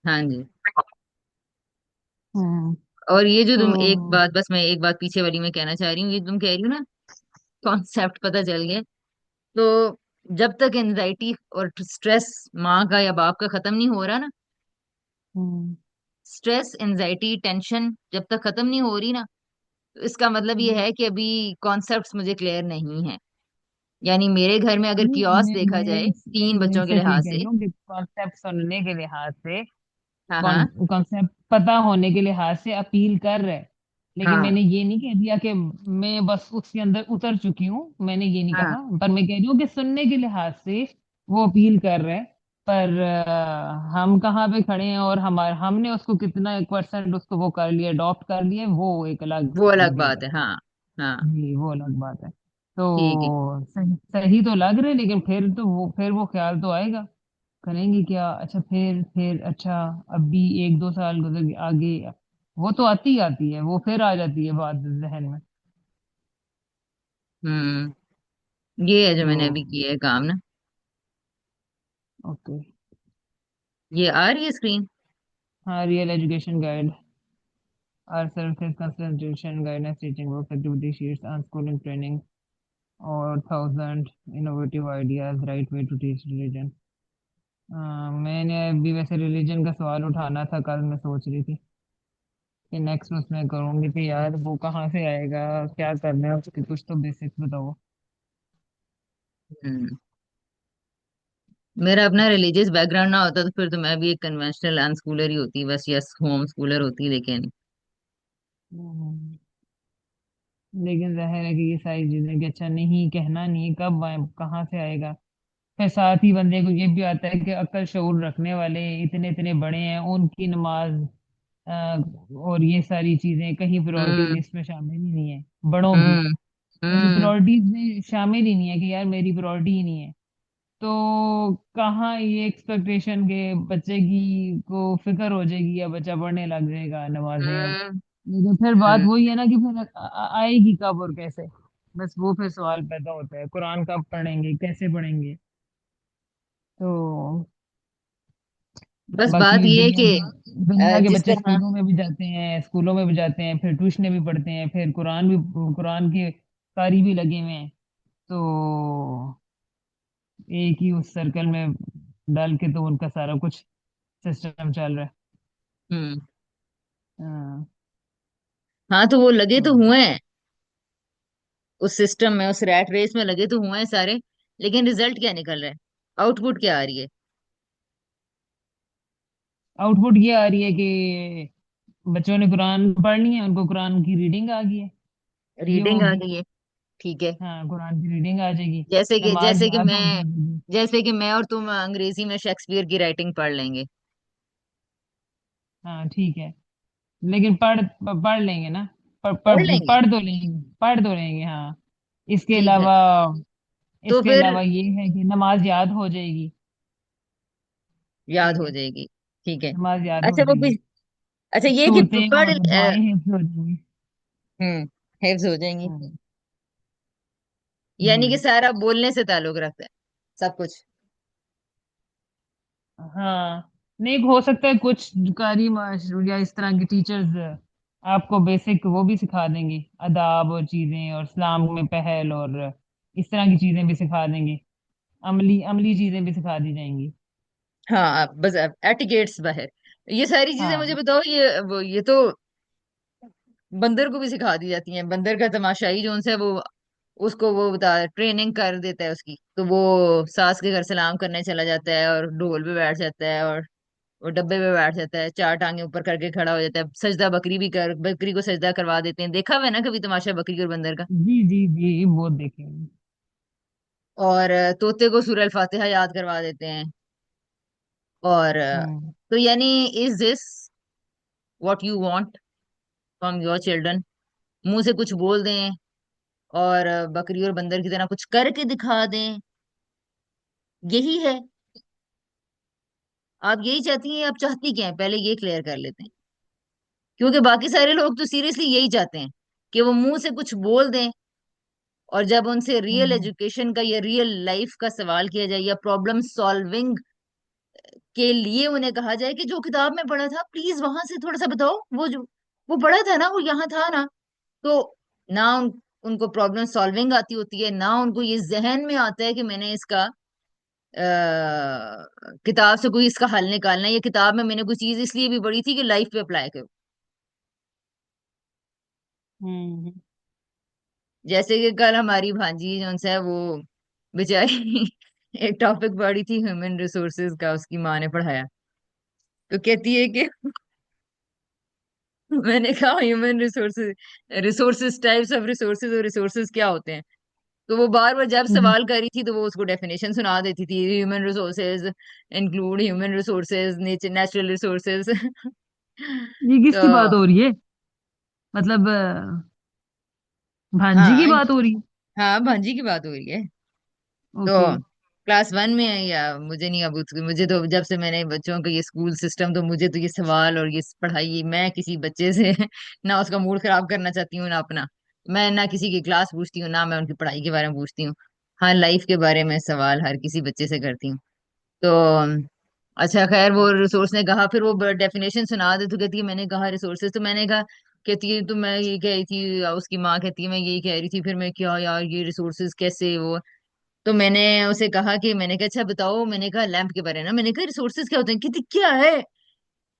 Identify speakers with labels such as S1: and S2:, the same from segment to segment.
S1: हाँ जी।
S2: हम्म।
S1: और ये जो तुम एक
S2: तो
S1: बात, बस मैं एक बात पीछे वाली में कहना चाह रही हूँ, ये तुम कह रही हो ना, कॉन्सेप्ट पता चल गया। तो जब तक एनजाइटी और स्ट्रेस माँ का या बाप का खत्म नहीं हो रहा ना,
S2: हम्म,
S1: स्ट्रेस एनजाइटी टेंशन जब तक खत्म नहीं हो रही ना, तो इसका मतलब ये है कि अभी कॉन्सेप्ट्स मुझे क्लियर नहीं है। यानी मेरे घर में अगर
S2: नहीं,
S1: कियोस देखा जाए तीन
S2: मैं
S1: बच्चों के
S2: सिर्फ ये
S1: लिहाज
S2: कह
S1: से।
S2: रही हूँ कि कॉन्सेप्ट सुनने के लिहाज से,
S1: हाँ हाँ।
S2: कॉन्सेप्ट पता होने के लिहाज से अपील कर रहे हैं। लेकिन
S1: हाँ
S2: मैंने ये नहीं कह दिया कि मैं बस उसके अंदर उतर चुकी हूँ, मैंने ये नहीं
S1: हाँ।
S2: कहा, पर मैं कह रही हूँ कि सुनने के लिहाज से वो अपील कर रहे हैं। पर हम कहाँ पे खड़े हैं और हमारे हमने उसको कितना एक परसेंट उसको वो कर लिया, अडॉप्ट कर लिया, वो एक अलग
S1: वो अलग
S2: डिबेट
S1: बात
S2: है।
S1: है, हाँ। हाँ।
S2: जी, वो अलग बात है।
S1: ठीक है।
S2: तो सही सही तो लग रहे, लेकिन फिर वो ख्याल तो आएगा, करेंगे क्या, अच्छा फिर अच्छा, अब भी 1-2 साल गुजर गए आगे, वो तो आती ही आती है, वो फिर आ जाती है बात जहन में।
S1: ये है जो
S2: तो
S1: मैंने अभी किया है काम ना।
S2: ओके।
S1: ये आ रही है स्क्रीन?
S2: हाँ, real education guide, our services consultation guidance teaching work activity sheets unschooling training और 1000 innovative ideas right way to teach religion. मैंने अभी वैसे रिलीजन का सवाल उठाना था, कल मैं सोच रही थी कि नेक्स्ट उसमें करूंगी, कि यार वो कहाँ से आएगा, क्या करना है उसके, कुछ तो बेसिक्स बताओ।
S1: हम्म मेरा अपना रिलीजियस बैकग्राउंड ना होता तो फिर तो मैं भी एक कन्वेंशनल अनस्कूलर ही होती, बस, यस, होम स्कूलर होती, लेकिन।
S2: हम्म, लेकिन जाहिर है कि ये सारी चीजें कि अच्छा नहीं, कहना नहीं, कब आए, कहाँ से आएगा। फिर साथ ही बंदे को ये भी आता है कि अक्ल शऊर रखने वाले इतने इतने बड़े हैं, उनकी नमाज और ये सारी चीजें कहीं प्रायोरिटी
S1: हम्म
S2: लिस्ट में शामिल ही नहीं है, बड़ों की
S1: हम्म
S2: ऐसी
S1: हम्म
S2: प्रायोरिटीज में शामिल ही नहीं है कि यार मेरी प्रायोरिटी ही नहीं है। तो कहाँ ये एक्सपेक्टेशन के बच्चे की को फिक्र हो जाएगी या बच्चा पढ़ने लग जाएगा नमाजें अब।
S1: हम्म
S2: लेकिन फिर बात
S1: हम्म।
S2: वही है ना कि फिर आएगी कब और कैसे, बस वो फिर सवाल पैदा होता है, कुरान कब पढ़ेंगे, कैसे पढ़ेंगे। तो
S1: बस बात
S2: बाकी
S1: ये है
S2: दुनिया
S1: कि
S2: के दुनिया के
S1: जिस
S2: बच्चे
S1: तरह।
S2: स्कूलों में भी जाते हैं, फिर ट्यूशन भी पढ़ते हैं, फिर कुरान के कारी भी लगे हुए हैं। तो एक ही उस सर्कल में डाल के तो उनका सारा कुछ सिस्टम चल रहा है।
S1: हम्म
S2: हाँ,
S1: हाँ, तो वो लगे
S2: तो
S1: तो हुए हैं उस सिस्टम में, उस रैट रेस में लगे तो हुए हैं सारे। लेकिन रिजल्ट क्या निकल रहा है? आउटपुट क्या आ रही है?
S2: आउटपुट ये आ रही है कि बच्चों ने कुरान पढ़ ली है, उनको कुरान की रीडिंग आ गई है, ये
S1: रीडिंग आ
S2: होगी।
S1: गई है। ठीक है।
S2: हाँ, कुरान की रीडिंग आ जाएगी,
S1: जैसे कि
S2: नमाज
S1: जैसे कि
S2: याद हो
S1: मैं
S2: जाएगी।
S1: जैसे कि मैं और तुम अंग्रेजी में शेक्सपियर की राइटिंग पढ़ लेंगे।
S2: हाँ ठीक है, लेकिन पढ़ लेंगे ना,
S1: पढ़ लेंगे।
S2: पढ़ तो लेंगे हाँ। इसके
S1: ठीक है।
S2: अलावा
S1: तो
S2: इसके
S1: फिर
S2: अलावा ये है कि नमाज याद हो जाएगी।
S1: याद
S2: ठीक
S1: हो
S2: है,
S1: जाएगी। ठीक है।
S2: नमाज याद हो
S1: अच्छा
S2: जाएगी,
S1: अच्छा, ये कि
S2: सूरतें
S1: पढ़
S2: और दुआएं हिफ्ज हो जाएंगी।
S1: हिफ्ज हो जाएंगी।
S2: हम्म,
S1: यानी कि
S2: जी।
S1: सारा बोलने से ताल्लुक रखता है, सब कुछ।
S2: हाँ, नहीं हो सकता है कुछ कारी या इस तरह की टीचर्स आपको बेसिक वो भी सिखा देंगी, आदाब और चीजें, और इस्लाम में पहल और इस तरह की चीजें भी सिखा देंगी, अमली अमली चीजें भी सिखा दी जाएंगी।
S1: हाँ, बस एटिकेट्स बाहर, ये सारी चीजें मुझे
S2: हाँ।
S1: बताओ। ये तो बंदर को भी सिखा दी जाती हैं। बंदर का तमाशाई जो उनसे वो, उसको वो बता ट्रेनिंग कर देता है उसकी, तो वो सास के घर सलाम करने चला जाता है और ढोल पे बैठ जाता है और वो डब्बे पे बैठ जाता है, चार टांगे ऊपर करके खड़ा हो जाता है, सजदा बकरी को सजदा करवा देते हैं। देखा हुआ है ना कभी तमाशा बकरी और बंदर का?
S2: जी जी जी, बहुत देखेंगे।
S1: और तोते को सूरह अल फातिहा याद करवा देते हैं। और
S2: हम्म।
S1: तो यानी, is this what you want from your children? मुंह से कुछ बोल दें और बकरी और बंदर की तरह कुछ करके दिखा दें, यही है? आप यही चाहती हैं? आप चाहती क्या है, पहले ये क्लियर कर लेते हैं। क्योंकि बाकी सारे लोग तो सीरियसली यही चाहते हैं कि वो मुंह से कुछ बोल दें, और जब उनसे रियल
S2: हम्म।
S1: एजुकेशन का या रियल लाइफ का सवाल किया जाए या प्रॉब्लम सॉल्विंग के लिए उन्हें कहा जाए कि जो किताब में पढ़ा था प्लीज वहां से थोड़ा सा बताओ, वो जो वो पढ़ा था ना, वो यहाँ था ना। तो ना उनको प्रॉब्लम सॉल्विंग आती होती है, ना उनको ये जहन में आता है कि मैंने इसका किताब से कोई इसका हल निकालना है, ये किताब में मैंने कोई चीज इसलिए भी पढ़ी थी कि लाइफ पे अप्लाई करो।
S2: हम्म।
S1: जैसे कि कल हमारी भांजी जो है वो बेचारी एक टॉपिक पढ़ी थी ह्यूमन रिसोर्सेज का, उसकी माँ ने पढ़ाया। तो कहती है कि मैंने कहा human resources, resources types of resources और रिसोर्सेज क्या होते हैं। तो वो बार बार जब
S2: हम्म।
S1: सवाल करी थी तो वो उसको डेफिनेशन सुना देती थी, human resources include human resources, nature natural resources.
S2: ये किसकी बात
S1: तो
S2: हो रही है? मतलब भांजी की
S1: हाँ,
S2: बात हो रही है?
S1: हाँ भांजी की बात हो रही है। तो
S2: ओके।
S1: क्लास 1 में है या मुझे नहीं, अब मुझे तो जब से मैंने बच्चों का ये स्कूल सिस्टम, तो मुझे तो ये सवाल और ये पढ़ाई, मैं किसी बच्चे से ना उसका मूड खराब करना चाहती हूँ ना अपना। मैं ना किसी की क्लास पूछती हूँ, ना मैं उनकी पढ़ाई के बारे में पूछती हूँ। हाँ, लाइफ के बारे में सवाल हर किसी बच्चे से करती हूँ। तो अच्छा खैर, वो रिसोर्स ने कहा, फिर वो डेफिनेशन सुना दे तो कहती है मैंने कहा रिसोर्सेज, तो मैंने कहा, कहती है तो मैं ये कह रही थी, उसकी माँ कहती है मैं यही कह रही थी, फिर मैं क्या यार ये रिसोर्सेज कैसे वो। तो मैंने उसे कहा कि, मैंने कहा अच्छा बताओ, मैंने कहा लैंप के बारे में ना, मैंने कहा रिसोर्सेज क्या होते हैं, कहती क्या है।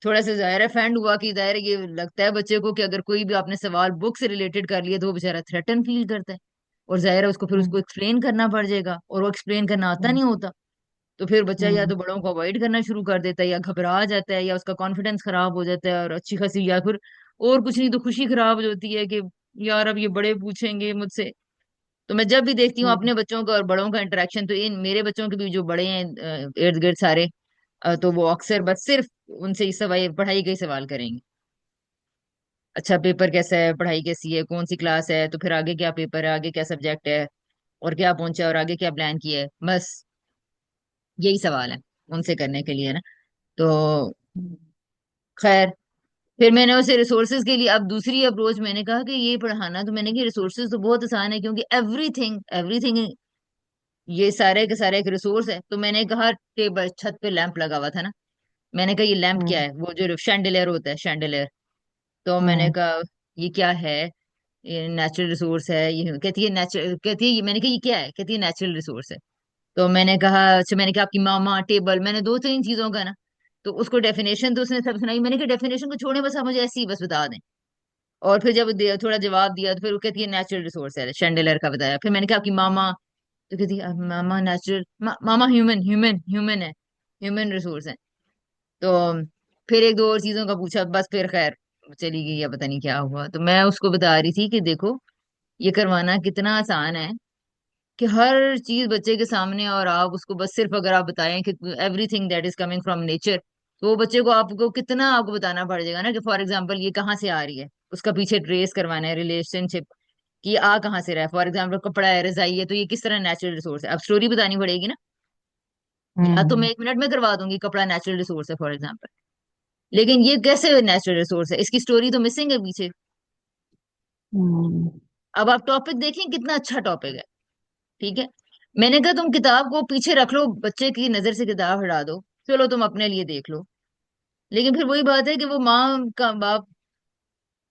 S1: थोड़ा सा जाहिर है फैंड हुआ कि जाहिर है ये लगता है बच्चे को कि अगर कोई भी आपने सवाल बुक से रिलेटेड कर लिया तो वो बेचारा थ्रेटन फील करता है, और जाहिर है उसको फिर उसको
S2: हम्म।
S1: एक्सप्लेन करना पड़ जाएगा, और वो एक्सप्लेन करना आता
S2: हम्म।
S1: नहीं होता। तो फिर बच्चा या
S2: हम्म।
S1: तो बड़ों को अवॉइड करना शुरू कर देता है, या घबरा जाता है, या उसका कॉन्फिडेंस खराब हो जाता है, और अच्छी खासी, या फिर और कुछ नहीं तो खुशी खराब हो जाती है कि यार अब ये बड़े पूछेंगे मुझसे। तो मैं जब भी देखती हूँ
S2: हम्म।
S1: अपने बच्चों का और बड़ों का इंटरेक्शन, तो इन मेरे बच्चों के भी जो बड़े हैं इर्द गिर्द सारे, तो वो अक्सर बस सिर्फ उनसे इस सवाल, पढ़ाई के ही सवाल करेंगे। अच्छा पेपर कैसा है, पढ़ाई कैसी है, कौन सी क्लास है, तो फिर आगे क्या पेपर है, आगे क्या सब्जेक्ट है, और क्या पहुंचा है, और आगे क्या प्लान किया है, बस यही सवाल है उनसे करने के लिए ना। तो
S2: हम्म।
S1: खैर, फिर मैंने उसे रिसोर्सेज के लिए अब दूसरी अप्रोच, मैंने कहा कि ये पढ़ाना, तो मैंने कि रिसोर्सेज तो बहुत आसान है क्योंकि एवरीथिंग एवरीथिंग ये सारे के सारे एक रिसोर्स है। तो मैंने कहा टेबल छत पे लैंप लगा हुआ था ना, मैंने कहा ये लैंप क्या
S2: हम्म।
S1: है, वो जो शैंडलियर होता है शैंडलियर। तो मैंने
S2: हम्म।
S1: कहा ये क्या है, ये नेचुरल रिसोर्स है, ये कहती है नेचुरल, कहती है मैंने कहा ये क्या है, कहती है नेचुरल रिसोर्स है। तो मैंने कहा अच्छा, मैंने कहा आपकी मामा टेबल, मैंने दो तीन चीजों का ना। तो उसको डेफिनेशन तो उसने सब सुनाई, मैंने कहा डेफिनेशन को छोड़े, बस आप मुझे ऐसे ही बस बता दें। और फिर जब थोड़ा जवाब दिया तो फिर वो कहती है नेचुरल रिसोर्स है, शैंडलियर का बताया। फिर मैंने कहा आपकी मामा, तो कहती है मामा नेचुरल, मामा ह्यूमन ह्यूमन ह्यूमन है, ह्यूमन रिसोर्स है। तो फिर एक दो और चीजों का पूछा, बस फिर खैर चली गई, या पता नहीं क्या हुआ। तो मैं उसको बता रही थी कि देखो ये करवाना कितना आसान है, कि हर चीज बच्चे के सामने, और आप उसको बस सिर्फ अगर आप बताएं कि everything that is coming from nature, तो वो बच्चे को आपको कितना आपको बताना पड़ जाएगा ना, कि फॉर एग्जाम्पल ये कहाँ से आ रही है, उसका पीछे ट्रेस करवाना है रिलेशनशिप, कि आ कहाँ से रहा है। फॉर एग्जाम्पल कपड़ा है, रजाई है, तो ये किस तरह नेचुरल रिसोर्स है, अब स्टोरी बतानी पड़ेगी ना। या तो मैं
S2: हम्म।
S1: 1 मिनट में करवा दूंगी कपड़ा नेचुरल रिसोर्स है फॉर एग्जाम्पल, लेकिन ये कैसे नेचुरल रिसोर्स है, इसकी स्टोरी तो मिसिंग है पीछे।
S2: हम्म।
S1: अब आप टॉपिक देखें कितना अच्छा टॉपिक है, ठीक है। मैंने कहा तुम किताब को पीछे रख लो, बच्चे की नजर से किताब हटा दो, चलो तुम अपने लिए देख लो। लेकिन फिर वही बात है कि वो माँ का बाप।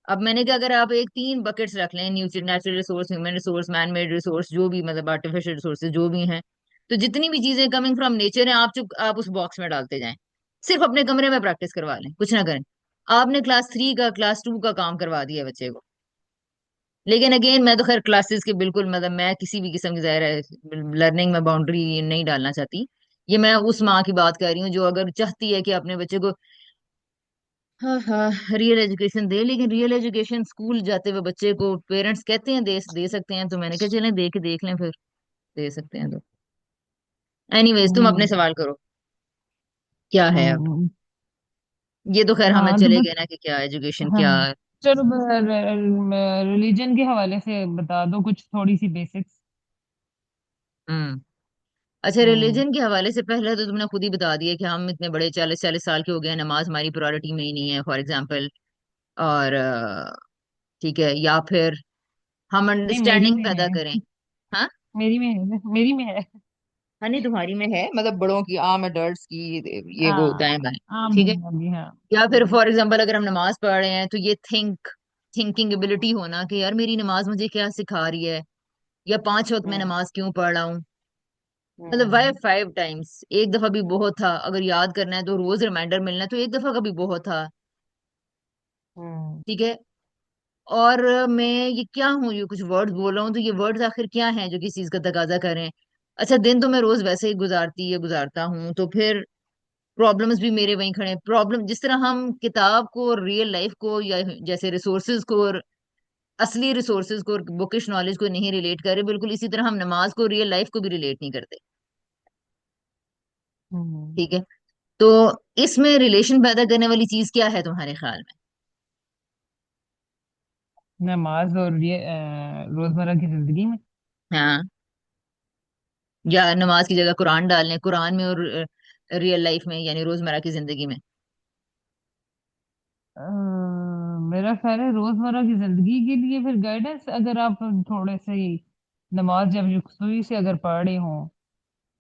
S1: अब मैंने कहा अगर आप एक 3 बकेट्स रख लें, natural resource, human resource, man made resource, जो भी मतलब आर्टिफिशियल रिसोर्सेज जो भी हैं, तो जितनी भी चीजें कमिंग फ्रॉम नेचर है, आप उस बॉक्स में डालते जाएं। सिर्फ अपने कमरे में प्रैक्टिस करवा लें, कुछ ना करें। आपने क्लास 3 का क्लास 2 का काम करवा दिया बच्चे को। लेकिन अगेन मैं तो खैर क्लासेस के बिल्कुल, मतलब मैं किसी भी किस्म की जाहिर है लर्निंग में बाउंड्री नहीं डालना चाहती। ये मैं उस माँ की बात कर रही हूँ जो अगर चाहती है कि अपने बच्चे को, हाँ हाँ, रियल एजुकेशन दे, लेकिन रियल एजुकेशन स्कूल जाते हुए बच्चे को पेरेंट्स कहते हैं दे सकते हैं, तो मैंने कहा चलें दे के देख लें फिर, दे सकते हैं तो। एनीवेज तुम अपने
S2: हम्म।
S1: सवाल करो, क्या है अब।
S2: हम्म।
S1: ये तो खैर हमें
S2: हाँ तो
S1: चले
S2: बस।
S1: गए ना कि क्या एजुकेशन
S2: हाँ,
S1: क्या।
S2: चलो रिलीजन के हवाले से बता दो कुछ थोड़ी सी बेसिक्स।
S1: हम्म। अच्छा,
S2: हम्म।
S1: रिलीजन के हवाले से पहले तो तुमने खुद ही बता दिया कि हम इतने बड़े 40-40 साल के हो गए हैं, नमाज हमारी प्रायोरिटी में ही नहीं है फॉर एग्जाम्पल। और ठीक है, या फिर हम
S2: नहीं, मेरी
S1: अंडरस्टैंडिंग
S2: में
S1: पैदा
S2: है।
S1: करें। हाँ,
S2: मेरी में है, मेरी में है।
S1: हाँ नहीं, तुम्हारी में है, मतलब बड़ों की, आम अडल्ट्स की, ये वो
S2: हाँ,
S1: दाएं बाएं।
S2: आम
S1: ठीक है।
S2: दुनिया भी, हाँ।
S1: या फिर फॉर एग्जाम्पल अगर हम नमाज पढ़ रहे हैं तो ये थिंकिंग एबिलिटी होना कि यार मेरी नमाज मुझे क्या सिखा रही है, या 5 वक्त में
S2: हम्म।
S1: नमाज क्यों पढ़ रहा हूँ। मतलब वाई
S2: हम्म।
S1: 5 टाइम्स, एक दफा भी बहुत था, अगर याद करना है तो रोज रिमाइंडर मिलना है तो एक दफा का भी बहुत था।
S2: हम्म।
S1: ठीक है। और मैं ये क्या हूँ, ये कुछ वर्ड्स बोल रहा हूँ तो ये वर्ड्स आखिर क्या हैं जो किसी चीज का तकाजा करें। अच्छा, दिन तो मैं रोज वैसे ही गुजारती है गुजारता हूँ, तो फिर प्रॉब्लम्स भी मेरे वहीं खड़े हैं। प्रॉब्लम जिस तरह हम किताब को और रियल लाइफ को, या जैसे रिसोर्सेज को और असली रिसोर्सेज को और बुकिश नॉलेज को नहीं रिलेट कर रहे, बिल्कुल इसी तरह हम नमाज को रियल लाइफ को भी रिलेट नहीं करते।
S2: हम्म।
S1: ठीक है। तो इसमें रिलेशन पैदा करने वाली चीज क्या है तुम्हारे ख्याल में?
S2: नमाज और ये रोजमर्रा की जिंदगी में।
S1: हाँ, या नमाज की जगह कुरान डालने, कुरान में और रियल लाइफ में, यानी रोजमर्रा की जिंदगी में।
S2: अ, मेरा ख्याल है रोजमर्रा की जिंदगी के लिए फिर गाइडेंस, अगर आप थोड़े से ही नमाज जब सुई से अगर पढ़ रहे हो,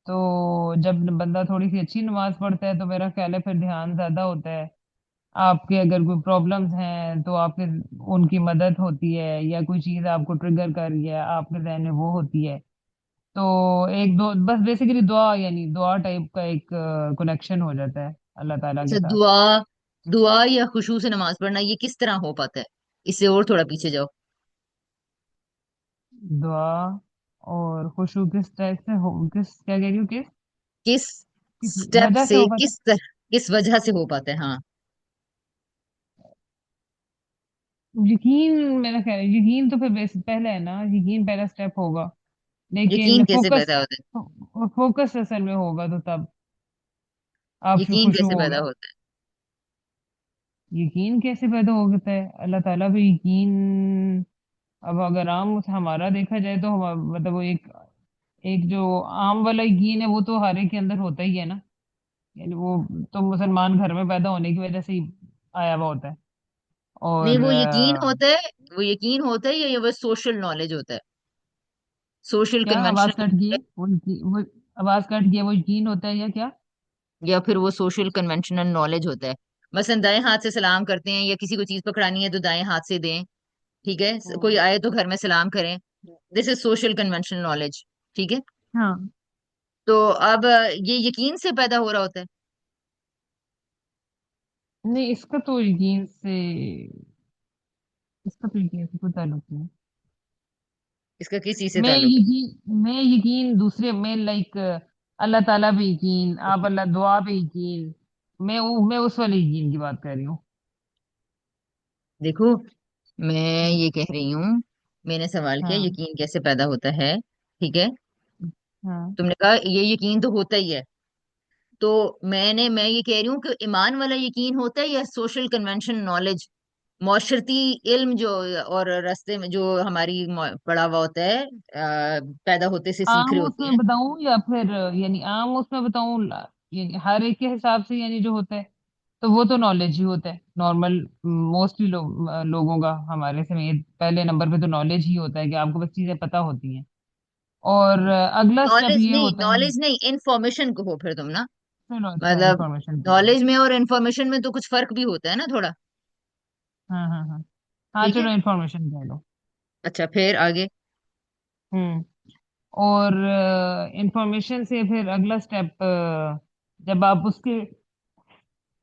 S2: तो जब बंदा थोड़ी सी अच्छी नमाज पढ़ता है तो मेरा ख्याल है फिर ध्यान ज्यादा होता है। आपके अगर कोई प्रॉब्लम्स हैं तो आपके उनकी मदद होती है, या कोई चीज आपको ट्रिगर कर रही है आपके ज़हन में वो होती है। तो एक दो बस बेसिकली दुआ, यानी दुआ टाइप का एक कनेक्शन हो जाता है अल्लाह ताला के
S1: अच्छा,
S2: साथ।
S1: दुआ, दुआ या खुशू से नमाज पढ़ना ये किस तरह हो पाता है? इससे और थोड़ा पीछे जाओ।
S2: दुआ और खुशू किस टाइप से हो, किस क्या कह रही हूँ,
S1: किस
S2: किस
S1: स्टेप
S2: वजह से
S1: से,
S2: हो पाता है?
S1: किस वजह से हो पाता है, हाँ।
S2: यकीन, मेरा ख्याल है यकीन तो फिर पहले है ना, यकीन पहला स्टेप होगा, लेकिन
S1: यकीन कैसे
S2: फोकस,
S1: पैदा होता है?
S2: फोकस असल में होगा तो तब आप फिर
S1: यकीन
S2: खुश
S1: कैसे पैदा
S2: होगे।
S1: होता है?
S2: यकीन कैसे पैदा होता है? अल्लाह ताला पे यकीन। अब अगर आम हमारा देखा जाए तो हम मतलब वो एक एक जो आम वाला यकीन है वो तो हर एक के अंदर होता ही है ना। यानी वो तो मुसलमान घर में पैदा होने की वजह से ही आया हुआ होता है।
S1: नहीं,
S2: और
S1: वो यकीन होता है, वो यकीन होता है, या ये बस सोशल नॉलेज होता है, सोशल
S2: क्या आवाज
S1: कन्वेंशनल,
S2: कट गई है? वो आवाज कट गई है, वो यकीन होता है या क्या?
S1: या फिर वो सोशल कन्वेंशनल नॉलेज होता है? मसलन दाएं हाथ से सलाम करते हैं, या किसी को चीज पकड़ानी है तो दाएं हाथ से दें। ठीक है। कोई
S2: हम्म।
S1: आए तो घर में सलाम करें। This is social conventional knowledge. ठीक है।
S2: हाँ।
S1: तो अब ये यकीन से पैदा हो रहा होता है?
S2: नहीं, इसका तो यकीन से कोई ताल्लुक नहीं।
S1: इसका किस चीज से ताल्लुक
S2: मैं यकीन दूसरे में, लाइक अल्लाह ताला पे यकीन, आप
S1: है?
S2: अल्लाह दुआ पे यकीन, मैं उस वाले यकीन की बात कर रही हूँ।
S1: देखो, मैं
S2: हम्म।
S1: ये कह रही हूँ, मैंने सवाल किया
S2: हाँ।
S1: यकीन कैसे पैदा होता है। ठीक है।
S2: हाँ।
S1: तुमने कहा ये यकीन तो होता ही है। तो मैं ये कह रही हूँ कि ईमान वाला यकीन होता है, या सोशल कन्वेंशन नॉलेज, माशरती इल्म जो, और रास्ते में जो हमारी पड़ा हुआ होता है, पैदा होते से सीख
S2: आम
S1: रहे होते
S2: उसमें
S1: हैं।
S2: बताऊं या फिर यानी आम उसमें बताऊं, यानी हर एक के हिसाब से यानी जो होता है, तो वो तो नॉलेज ही होता है नॉर्मल। मोस्टली लोगों का हमारे समेत पहले नंबर पे तो नॉलेज ही होता है कि आपको बस चीजें पता होती हैं। और अगला स्टेप
S1: नॉलेज
S2: ये
S1: नहीं,
S2: होता है।
S1: नॉलेज नहीं, इंफॉर्मेशन को हो फिर तुम ना,
S2: चलो अच्छा,
S1: मतलब
S2: इंफॉर्मेशन की है।
S1: नॉलेज में और इंफॉर्मेशन में तो कुछ फर्क भी होता है ना थोड़ा।
S2: हाँ, हाँ, हाँ। हाँ,
S1: ठीक है।
S2: चलो इंफॉर्मेशन कह लो।
S1: अच्छा, फिर आगे।
S2: हम्म। और इंफॉर्मेशन से फिर अगला स्टेप, जब आप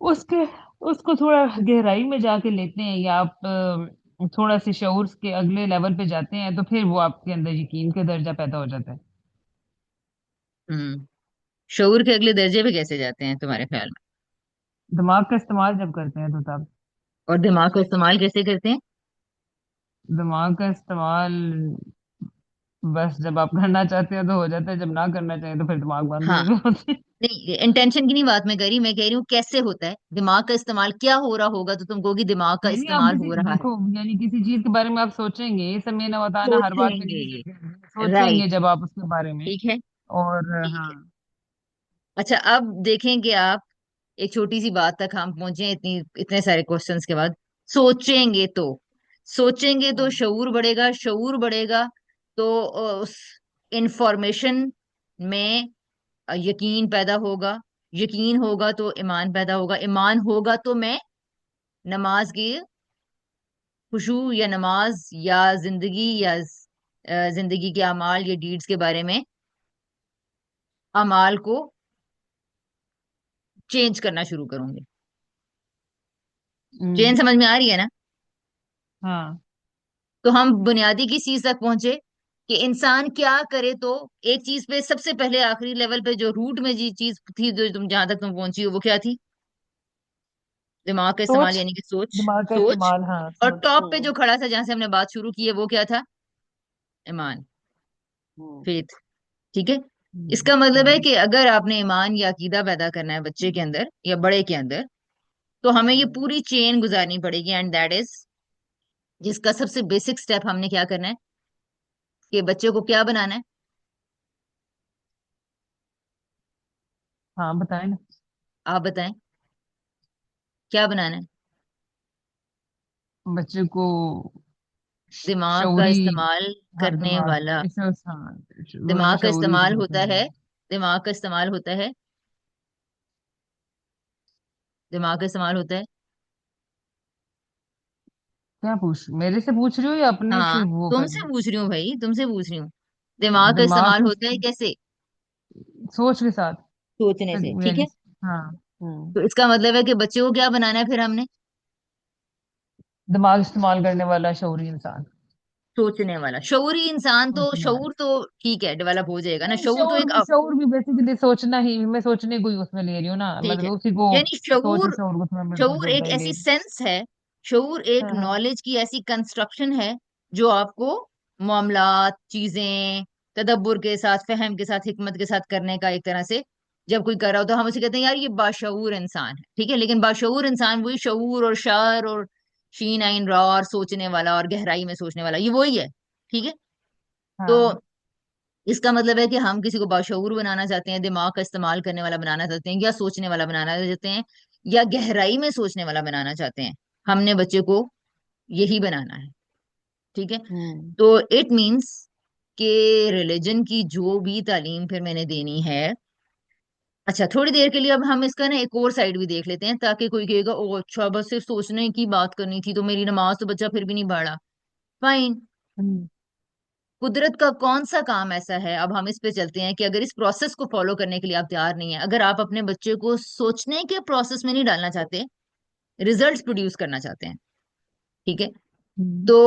S2: उसके उसको थोड़ा गहराई में जाके लेते हैं, या आप थोड़ा से शऊर के अगले लेवल पे जाते हैं, तो फिर वो आपके अंदर यकीन का दर्जा पैदा हो जाता है।
S1: हम्म। शऊर के अगले दर्जे पे कैसे जाते हैं तुम्हारे ख्याल में?
S2: दिमाग का इस्तेमाल जब करते हैं तो तब।
S1: और दिमाग का इस्तेमाल कैसे करते हैं?
S2: दिमाग का इस्तेमाल बस जब आप करना चाहते हैं तो हो जाता है, जब ना करना चाहें तो फिर दिमाग बंद
S1: हाँ,
S2: हो जाता है।
S1: नहीं, इंटेंशन की नहीं बात मैं कह रही हूँ, मैं कह रही हूँ कैसे होता है दिमाग का इस्तेमाल, क्या हो रहा होगा तो तुम कहोगी दिमाग का
S2: यानी आप
S1: इस्तेमाल
S2: किसी
S1: हो रहा है?
S2: देखो, यानी किसी चीज के बारे में आप सोचेंगे, ये समय ना बताना हर बात पे
S1: सोचेंगे।
S2: नहीं सोचेंगे
S1: राइट।
S2: जब आप उसके बारे में।
S1: ठीक है।
S2: और
S1: ठीक
S2: हाँ।
S1: है। अच्छा, अब देखेंगे आप, एक छोटी सी बात तक हम पहुंचे हैं, इतनी इतने सारे क्वेश्चंस के बाद। सोचेंगे तो, सोचेंगे तो
S2: हम्म।
S1: शऊर बढ़ेगा, शऊर बढ़ेगा तो उस इंफॉर्मेशन में यकीन पैदा होगा, यकीन होगा तो ईमान पैदा होगा, ईमान होगा तो मैं नमाज की खुशू या नमाज या जिंदगी या जिंदगी के अमाल या डीड्स के बारे में, अमाल को चेंज करना शुरू करूंगी। चेंज
S2: हम्म।
S1: समझ में आ रही है ना?
S2: हाँ।
S1: तो हम बुनियादी किस चीज तक पहुंचे कि इंसान क्या करे। तो एक चीज पे सबसे पहले आखिरी लेवल पे जो रूट में जी चीज थी, जो तुम जहां तक तुम पहुंची हो, वो क्या थी? दिमाग का इस्तेमाल,
S2: सोच।
S1: यानी कि सोच।
S2: दिमाग का
S1: सोच।
S2: इस्तेमाल, हाँ,
S1: और
S2: सोच।
S1: टॉप पे जो खड़ा था जहां से हमने बात शुरू की है, वो क्या था? ईमान,
S2: हम्म।
S1: फेथ। ठीक है।
S2: हम्म।
S1: इसका मतलब है
S2: हम्म।
S1: कि अगर आपने ईमान या अकीदा पैदा करना है बच्चे के अंदर या बड़े के अंदर, तो हमें ये
S2: हम्म।
S1: पूरी चेन गुजारनी पड़ेगी, एंड दैट इज, जिसका सबसे बेसिक स्टेप हमने क्या करना है कि बच्चे को क्या बनाना है।
S2: हाँ, बताए ना।
S1: आप बताएं, क्या बनाना है?
S2: बच्चे को
S1: दिमाग का
S2: शौरी।
S1: इस्तेमाल
S2: हाँ,
S1: करने
S2: दिमाग
S1: वाला।
S2: इसे हाँ, बोले तो
S1: दिमाग का
S2: शौरी
S1: इस्तेमाल
S2: बनाते
S1: होता
S2: हैं।
S1: है, दिमाग का इस्तेमाल होता है, दिमाग का इस्तेमाल होता है।
S2: क्या पूछ, मेरे से पूछ रही हो या अपने से
S1: हाँ,
S2: वो कर रही
S1: तुमसे
S2: हो?
S1: पूछ रही हूँ भाई, तुमसे पूछ रही हूँ। दिमाग का
S2: दिमाग
S1: इस्तेमाल
S2: के
S1: होता है कैसे?
S2: सोच के साथ।
S1: सोचने से, ठीक
S2: यानी,
S1: है।
S2: हाँ। हम्म।
S1: तो इसका मतलब है कि बच्चे को क्या बनाना है फिर हमने?
S2: दिमाग इस्तेमाल करने वाला शौरी इंसान।
S1: सोचने वाला शऊरी इंसान। तो
S2: सोचने वाला।
S1: शऊर तो ठीक है, डेवलप हो जाएगा ना,
S2: नहीं,
S1: शऊर तो एक
S2: शौर भी बेसिकली सोचना ही, मैं सोचने को ही उसमें ले रही हूँ ना,
S1: ठीक है।
S2: मतलब उसी को।
S1: यानी
S2: सोच और
S1: शऊर,
S2: शौर को उसमें मिलता
S1: शऊर
S2: जुलता
S1: एक
S2: ही ले
S1: ऐसी
S2: रही
S1: सेंस है, शऊर एक
S2: हूँ। हाँ, हाँ।
S1: नॉलेज की ऐसी कंस्ट्रक्शन है जो आपको मामलात, चीजें तदब्बर के साथ, फहम के साथ, हिकमत के साथ करने का एक तरह से, जब कोई कर रहा हो तो हम उसे कहते हैं यार ये बाशऊर इंसान है, ठीक है। लेकिन बाशऊर इंसान वही शऊर और शार और शीन आइन रा और सोचने वाला और गहराई में सोचने वाला, ये वही है, ठीक है। तो
S2: हाँ।
S1: इसका मतलब है कि हम किसी को बाशऊर बनाना चाहते हैं, दिमाग का इस्तेमाल करने वाला बनाना चाहते हैं, या सोचने वाला बनाना चाहते हैं, या गहराई में सोचने वाला बनाना चाहते हैं। हमने बच्चे को यही बनाना है, ठीक है।
S2: हम्म।
S1: तो इट मीन्स कि रिलीजन की जो भी तालीम फिर मैंने देनी है। अच्छा, थोड़ी देर के लिए अब हम इसका ना एक और साइड भी देख लेते हैं, ताकि कोई कहेगा ओ अच्छा बस सिर्फ सोचने की बात करनी थी तो मेरी नमाज तो बच्चा फिर भी नहीं पढ़ा। फाइन।
S2: हम्म।
S1: कुदरत का कौन सा काम ऐसा है, अब हम इस पे चलते हैं, कि अगर इस प्रोसेस को फॉलो करने के लिए आप तैयार नहीं है, अगर आप अपने बच्चे को सोचने के प्रोसेस में नहीं डालना चाहते, रिजल्ट्स प्रोड्यूस करना चाहते हैं, ठीक है।
S2: हम्म।
S1: तो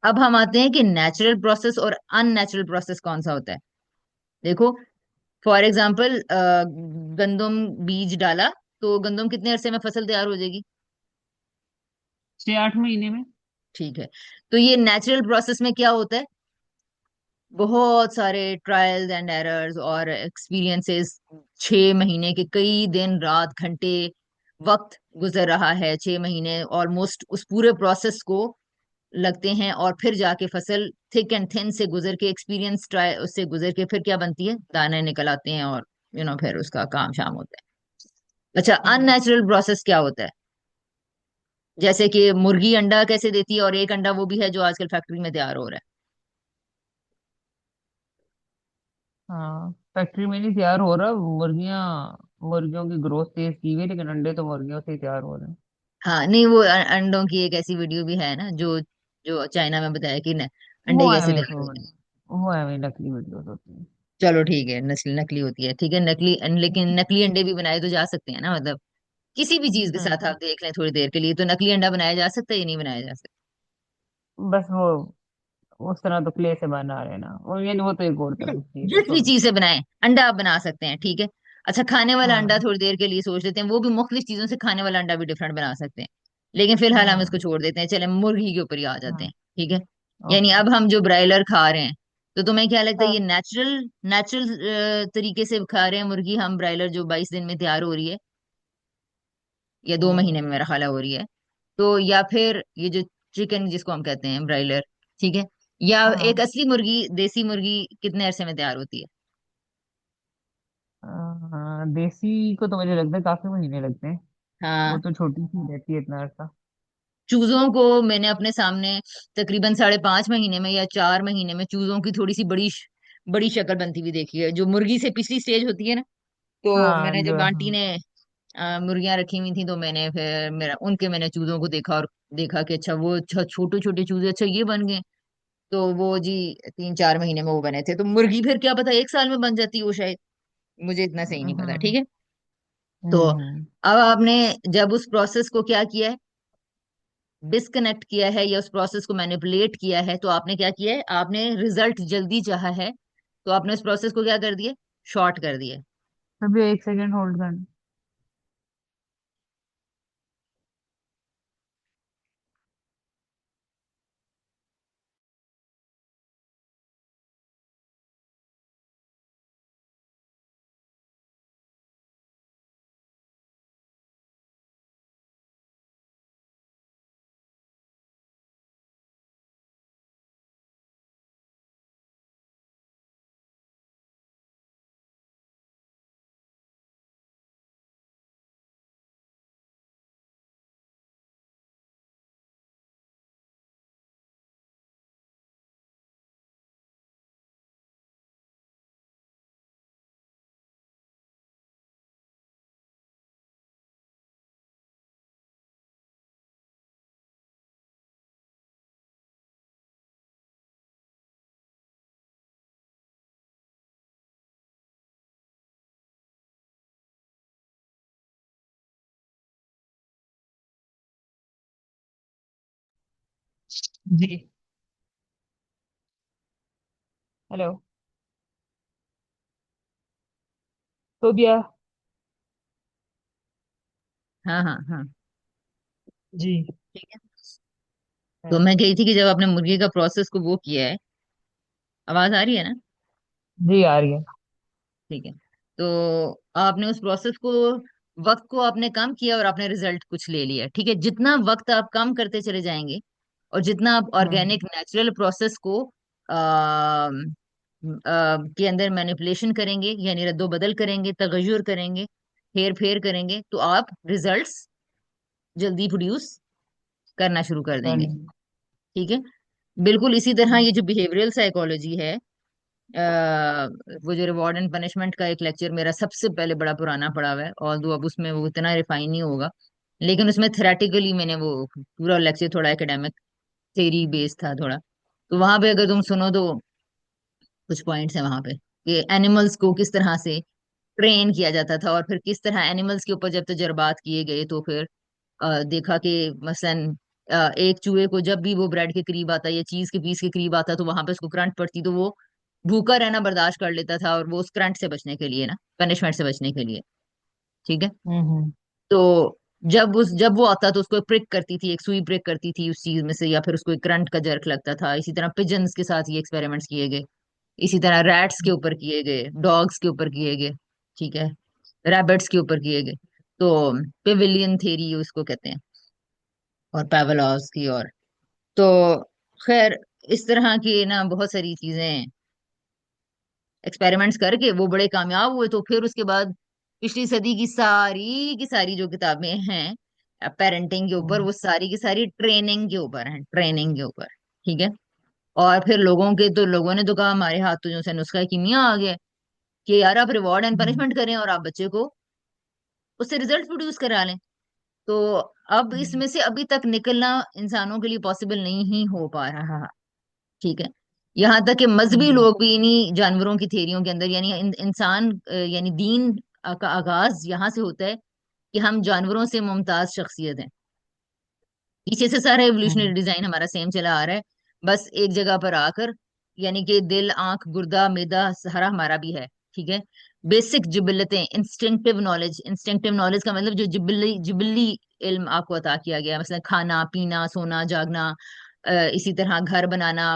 S1: अब हम आते हैं कि नेचुरल प्रोसेस और अननेचुरल प्रोसेस कौन सा होता है। देखो, फॉर एग्जाम्पल गंदम बीज डाला, तो गंदम कितने अरसे में फसल तैयार हो जाएगी?
S2: 6-8 महीने में।
S1: ठीक है। तो ये नेचुरल प्रोसेस में क्या होता है? बहुत सारे ट्रायल्स एंड एरर्स और एक्सपीरियंसेस, 6 महीने के कई दिन रात घंटे वक्त गुजर रहा है, 6 महीने ऑलमोस्ट उस पूरे प्रोसेस को लगते हैं, और फिर जाके फसल थिक एंड थिन से गुजर के, एक्सपीरियंस ट्राई उससे गुजर के फिर क्या बनती है, दाने निकल आते हैं, और फिर उसका काम शाम होता है। अच्छा,
S2: हम्म।
S1: अननेचुरल प्रोसेस क्या होता है? जैसे कि मुर्गी अंडा कैसे देती है, और एक अंडा वो भी है जो आजकल फैक्ट्री में तैयार हो रहा है।
S2: हाँ, फैक्ट्री में नहीं तैयार हो रहा, मुर्गियाँ। मुर्गियों की ग्रोथ तेज की हुई है, लेकिन अंडे तो मुर्गियों से ही तैयार हो रहे हैं।
S1: हाँ नहीं, वो अंडों की एक ऐसी वीडियो भी है ना, जो जो चाइना में बताया कि अंडे
S2: वो
S1: कैसे
S2: एवं
S1: तैयार होते हैं।
S2: वो एवं नकली वीडियोस होती हैं।
S1: चलो ठीक है, नस्ल नकली होती है, ठीक है, नकली लेकिन नकली अंडे भी बनाए तो जा सकते हैं ना, मतलब किसी भी चीज के साथ
S2: हम्म।
S1: आप देख लें थोड़ी देर के लिए, तो नकली अंडा बनाया जा सकता है या नहीं बनाया जा सकता?
S2: बस वो उस तरह तो क्ले से बना रहे हैं ना, वो यानी वो तो एक और तरह की चीज है,
S1: जिस भी
S2: छोड़ो।
S1: चीज से बनाए अंडा आप बना सकते हैं, ठीक है। अच्छा, खाने वाला अंडा
S2: हाँ।
S1: थोड़ी देर के लिए सोच लेते हैं, वो भी मुख्तलिफ चीजों से खाने वाला अंडा भी डिफरेंट बना सकते हैं, लेकिन फिलहाल हम इसको
S2: हाँ।
S1: छोड़ देते हैं, चले मुर्गी के ऊपर ही आ जाते
S2: हाँ।
S1: हैं, ठीक है। यानी
S2: ओके।
S1: अब हम जो ब्रायलर खा रहे हैं, तो तुम्हें क्या लगता है ये
S2: हाँ।
S1: नेचुरल नेचुरल तरीके से खा रहे हैं मुर्गी हम, ब्रायलर जो 22 दिन में तैयार हो रही है, या 2 महीने में
S2: हम्म।
S1: मेरा ख्याल है हो रही है, तो या फिर ये जो चिकन जिसको हम कहते हैं ब्रायलर, ठीक है, या एक
S2: हाँ।
S1: असली मुर्गी, देसी मुर्गी कितने अरसे में तैयार होती है?
S2: हाँ, देसी को तो मुझे लगता है काफी महीने लगते हैं। वो
S1: हाँ,
S2: तो छोटी सी रहती है इतना अर्सा।
S1: चूजों को मैंने अपने सामने तकरीबन 5.5 महीने में या 4 महीने में चूजों की थोड़ी सी बड़ी बड़ी शक्ल बनती हुई देखी है, जो मुर्गी से पिछली स्टेज होती है ना। तो
S2: हाँ
S1: मैंने
S2: जो
S1: जब आंटी
S2: हाँ।
S1: ने मुर्गियां रखी हुई थी, तो मैंने फिर मैंने चूजों को देखा, और देखा कि अच्छा वो छोटे छोटे चूजे अच्छा ये बन गए। तो वो जी 3-4 महीने में वो बने थे, तो मुर्गी फिर क्या पता 1 साल में बन जाती है वो शायद, मुझे इतना सही नहीं पता, ठीक
S2: हम्म
S1: है। तो
S2: हम्म।
S1: अब आपने जब उस प्रोसेस को क्या किया है, डिस्कनेक्ट किया है या उस प्रोसेस को मैनिपुलेट किया है, तो आपने क्या किया है, आपने रिजल्ट जल्दी चाहा है, तो आपने उस प्रोसेस को क्या कर दिया, शॉर्ट कर दिया।
S2: अभी 1 सेकंड होल्ड कर। जी। हेलो। फोबिया।
S1: हाँ हाँ हाँ।
S2: जी।
S1: ठीक है। तो
S2: हाँ।
S1: मैं कही थी कि जब आपने मुर्गी का प्रोसेस को वो किया है, आवाज आ रही है ना?
S2: जी आ रही है।
S1: ठीक है। तो आपने उस प्रोसेस को, वक्त को आपने कम किया और आपने रिजल्ट कुछ ले लिया, ठीक है। जितना वक्त आप कम करते चले जाएंगे और जितना आप
S2: हम्म
S1: ऑर्गेनिक नेचुरल प्रोसेस को के अंदर मैनिपुलेशन करेंगे, यानी रद्दो बदल करेंगे, तगय्युर करेंगे, हेर फेर करेंगे, तो आप रिजल्ट्स जल्दी प्रोड्यूस करना शुरू कर देंगे,
S2: डन।
S1: ठीक है। बिल्कुल इसी तरह ये जो बिहेवियरल साइकोलॉजी है, वो जो रिवॉर्ड एंड पनिशमेंट का एक लेक्चर मेरा सबसे पहले बड़ा पुराना पड़ा हुआ है, और दो अब उसमें वो इतना रिफाइन नहीं होगा, लेकिन उसमें थेरेटिकली मैंने वो पूरा लेक्चर थोड़ा एकेडमिक थेरी बेस्ड था थोड़ा। तो वहां पे अगर तुम सुनो तो कुछ पॉइंट्स है वहां पे कि एनिमल्स को किस तरह से ट्रेन किया जाता था, और फिर किस तरह एनिमल्स के ऊपर जब तजर्बात किए गए, तो फिर देखा कि मसलन एक चूहे को जब भी वो ब्रेड के करीब आता या चीज के पीस के करीब आता, तो वहां पे उसको करंट पड़ती, तो वो भूखा रहना बर्दाश्त कर लेता था, और वो उस करंट से बचने के लिए ना, पनिशमेंट से बचने के लिए, ठीक है।
S2: हम्म।
S1: तो जब वो आता तो उसको प्रिक करती थी, एक सुई प्रिक करती थी उस चीज में से, या फिर उसको एक करंट का जर्क लगता था। इसी तरह पिजन्स के साथ ये एक्सपेरिमेंट्स किए गए, इसी तरह रैट्स के ऊपर किए गए, डॉग्स के ऊपर किए गए, ठीक है, रैबिट्स के ऊपर किए गए। तो पेविलियन थ्योरी उसको कहते हैं, और पावलोव्स की, और तो खैर इस तरह की ना बहुत सारी चीजें एक्सपेरिमेंट्स करके वो बड़े कामयाब हुए। तो फिर उसके बाद पिछली सदी की सारी जो किताबें हैं पेरेंटिंग के ऊपर,
S2: हम्म
S1: वो सारी की सारी ट्रेनिंग के ऊपर हैं, ट्रेनिंग के ऊपर, ठीक है। और फिर लोगों ने तो कहा हमारे हाथ तो जो से नुस्खा कीमिया आ गया, कि यार आप रिवॉर्ड एंड
S2: हम्म
S1: पनिशमेंट करें और आप बच्चे को उससे रिजल्ट प्रोड्यूस करा लें। तो अब
S2: हम्म
S1: इसमें से अभी तक निकलना इंसानों के लिए पॉसिबल नहीं ही हो पा रहा, ठीक है। यहाँ तक कि मजहबी
S2: हम्म
S1: लोग भी इन्हीं जानवरों की थेरियों के अंदर, यानी इंसान यानी दीन का आगाज यहाँ से होता है कि हम जानवरों से मुमताज शख्सियत हैं। पीछे से सारा एवोल्यूशनरी
S2: हम्म
S1: डिजाइन हमारा सेम चला आ रहा है, बस एक जगह पर आकर, यानी कि दिल, आंख, गुर्दा, मैदा सारा हमारा भी है, ठीक है। बेसिक जिबिलतें, इंस्टिंक्टिव नॉलेज का मतलब जो जिबिली जिबिली इल्म आपको अता किया गया है, मतलब खाना पीना सोना जागना, इसी तरह घर बनाना,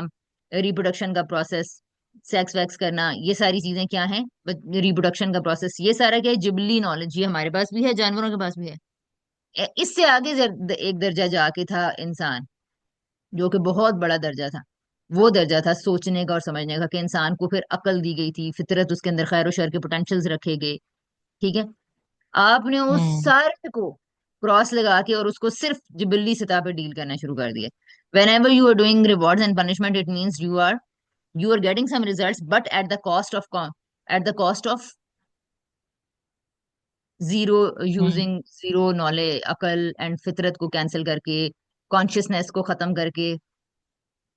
S1: रिप्रोडक्शन का प्रोसेस, सेक्स वैक्स करना, ये सारी चीजें क्या हैं, रिप्रोडक्शन का प्रोसेस, ये सारा क्या है, जिबिली नॉलेज, ये हमारे पास भी है, जानवरों के पास भी है। इससे आगे एक दर्जा जाके था इंसान, जो कि बहुत बड़ा दर्जा था। वो दर्जा था सोचने का और समझने का, कि इंसान को फिर अकल दी गई थी, फितरत उसके अंदर खैर और शर के पोटेंशियल्स रखे गए, ठीक है। आपने उस
S2: हम्म
S1: सारे को क्रॉस लगा के और उसको सिर्फ जिबिली सतह पे डील करना शुरू कर दिया। Whenever you are doing rewards and punishment, it means you are you are getting some results but at the cost of zero,
S2: hmm.
S1: Using zero knowledge, अकल एंड फितरत को कैंसिल करके, कॉन्शियसनेस को खत्म करके,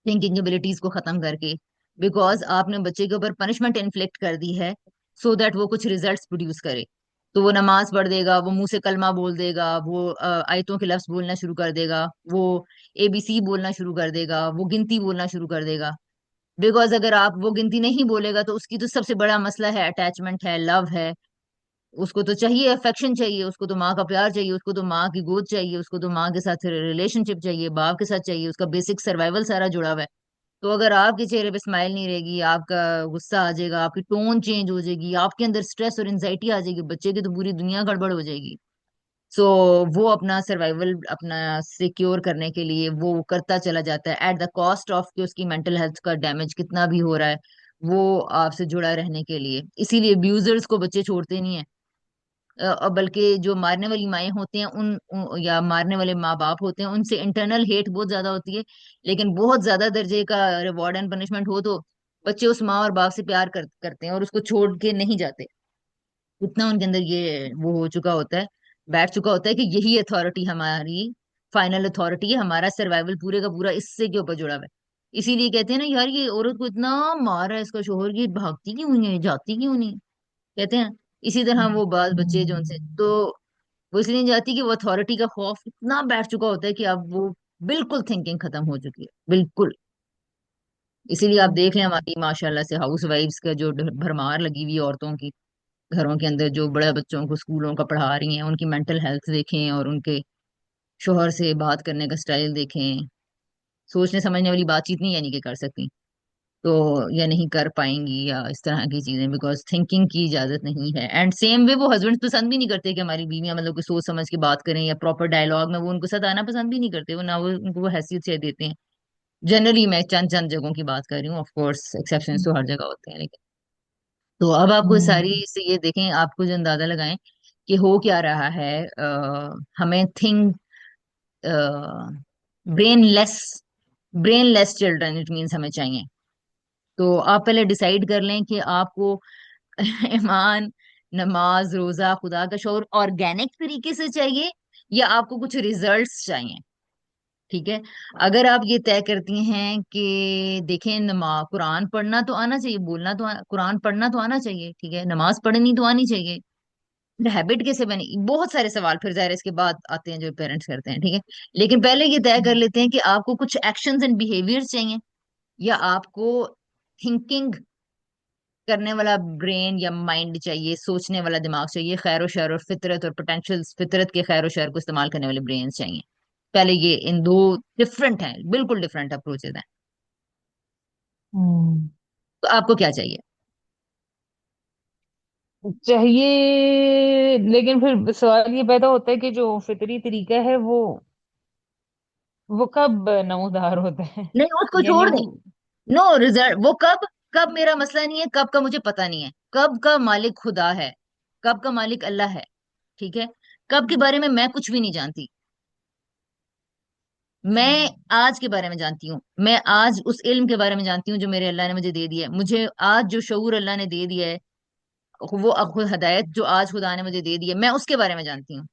S1: थिंकिंग एबिलिटीज को खत्म करके, बिकॉज आपने बच्चे के ऊपर पनिशमेंट इन्फ्लिक्ट कर दी है सो दैट वो कुछ रिजल्ट्स प्रोड्यूस करे। तो वो नमाज पढ़ देगा, वो मुंह से कलमा बोल देगा, वो आयतों के लफ्ज बोलना शुरू कर देगा, वो एबीसी बोलना शुरू कर देगा, वो गिनती बोलना शुरू कर देगा। बिकॉज अगर आप वो गिनती नहीं बोलेगा तो उसकी तो सबसे बड़ा मसला है अटैचमेंट है, लव है। उसको तो चाहिए अफेक्शन चाहिए, उसको तो माँ का प्यार चाहिए, उसको तो माँ की गोद चाहिए, उसको तो माँ के साथ रिलेशनशिप चाहिए, बाप के साथ चाहिए, उसका बेसिक सर्वाइवल सारा जुड़ा हुआ है। तो अगर आपके चेहरे पे स्माइल नहीं रहेगी, आपका गुस्सा आ जाएगा, आपकी टोन चेंज हो जाएगी, आपके अंदर स्ट्रेस और एंजाइटी आ जाएगी, बच्चे की तो पूरी दुनिया गड़बड़ हो जाएगी। सो वो अपना सर्वाइवल अपना सिक्योर करने के लिए वो करता चला जाता है एट द कॉस्ट ऑफ कि उसकी मेंटल हेल्थ का डैमेज कितना भी हो रहा है, वो आपसे जुड़ा रहने के लिए। इसीलिए अब्यूजर्स को बच्चे छोड़ते नहीं है। और बल्कि जो मारने वाली माएँ होती हैं या मारने वाले माँ बाप होते हैं, उनसे इंटरनल हेट बहुत ज्यादा होती है। लेकिन बहुत ज्यादा दर्जे का रिवॉर्ड एंड पनिशमेंट हो तो बच्चे उस माँ और बाप से प्यार करते हैं और उसको छोड़ के नहीं जाते। इतना उनके अंदर ये वो हो चुका होता है, बैठ चुका होता है कि यही अथॉरिटी हमारी फाइनल अथॉरिटी है, हमारा सर्वाइवल पूरे का पूरा इससे के ऊपर जुड़ा हुआ है। इसीलिए कहते हैं ना यार, ये औरत को इतना मारा है इसका शोहर, ये भागती क्यों नहीं है, जाती क्यों नहीं, कहते हैं। इसी तरह वो बाल बच्चे जो उनसे तो वो इसलिए नहीं जाती कि वो अथॉरिटी का खौफ इतना बैठ चुका होता है कि अब वो बिल्कुल थिंकिंग खत्म हो चुकी है, बिल्कुल। इसीलिए आप देख लें हमारी माशाल्लाह से हाउस वाइफ्स का जो भरमार लगी हुई है औरतों की घरों के अंदर, जो बड़े बच्चों को स्कूलों का पढ़ा रही हैं, उनकी मेंटल हेल्थ देखें और उनके शोहर से बात करने का स्टाइल देखें। सोचने समझने वाली बातचीत नहीं यानी कि कर सकती, तो या नहीं कर पाएंगी, या इस तरह की चीजें, बिकॉज थिंकिंग की इजाजत नहीं है। एंड सेम वे वो हस्बैंड पसंद भी नहीं करते कि हमारी बीवियां मतलब कि सोच समझ के बात करें या प्रॉपर डायलॉग में वो उनको साथ आना पसंद भी नहीं करते, वो ना वो उनको वो हैसियत से देते हैं। जनरली मैं चंद चंद जगहों की बात कर रही हूँ, ऑफ कोर्स एक्सेप्शन तो हर जगह होते हैं, लेकिन तो अब आपको सारी
S2: हम्म।
S1: से ये देखें, आपको जो अंदाजा लगाएं कि हो क्या रहा है। हमें think brainless brainless children it means हमें चाहिए। तो आप पहले डिसाइड कर लें कि आपको ईमान, नमाज, रोजा, खुदा का शौर ऑर्गेनिक तरीके से चाहिए या आपको कुछ रिजल्ट्स चाहिए। ठीक है। अगर आप ये तय करती हैं कि देखें, नमा कुरान पढ़ना तो आना चाहिए, बोलना तो कुरान पढ़ना तो आना चाहिए, ठीक है, नमाज पढ़नी तो आनी चाहिए, हैबिट कैसे बनी, बहुत सारे सवाल फिर जाहिर है इसके बाद आते हैं जो पेरेंट्स करते हैं, ठीक है। लेकिन पहले ये तय कर लेते हैं कि आपको कुछ एक्शंस एंड बिहेवियर्स चाहिए या आपको थिंकिंग करने वाला ब्रेन या माइंड चाहिए, सोचने वाला दिमाग चाहिए, खैर और शर और फितरत और पोटेंशियल फितरत के खैर और शर को इस्तेमाल करने वाले ब्रेन चाहिए। पहले ये इन दो डिफरेंट हैं, बिल्कुल डिफरेंट अप्रोचेज हैं।
S2: हम्म।
S1: तो आपको क्या चाहिए?
S2: चाहिए, लेकिन फिर सवाल ये पैदा होता है कि जो फितरी तरीका है वो कब नमूदार होता है।
S1: नहीं, उसको
S2: यानी
S1: छोड़
S2: वो।
S1: दें। नो रिजल्ट, वो कब, कब मेरा मसला नहीं है, कब का मुझे पता नहीं है, कब का मालिक खुदा है, कब का मालिक अल्लाह है, ठीक है। कब के बारे में मैं कुछ भी नहीं जानती, मैं आज के बारे में जानती हूँ, मैं आज उस इल्म के बारे में जानती हूँ जो मेरे अल्लाह ने मुझे दे दिया है। मुझे आज जो शऊर अल्लाह ने दे दिया है, वो खुद हदायत जो आज खुदा ने मुझे दे दी है, मैं उसके बारे में जानती हूँ,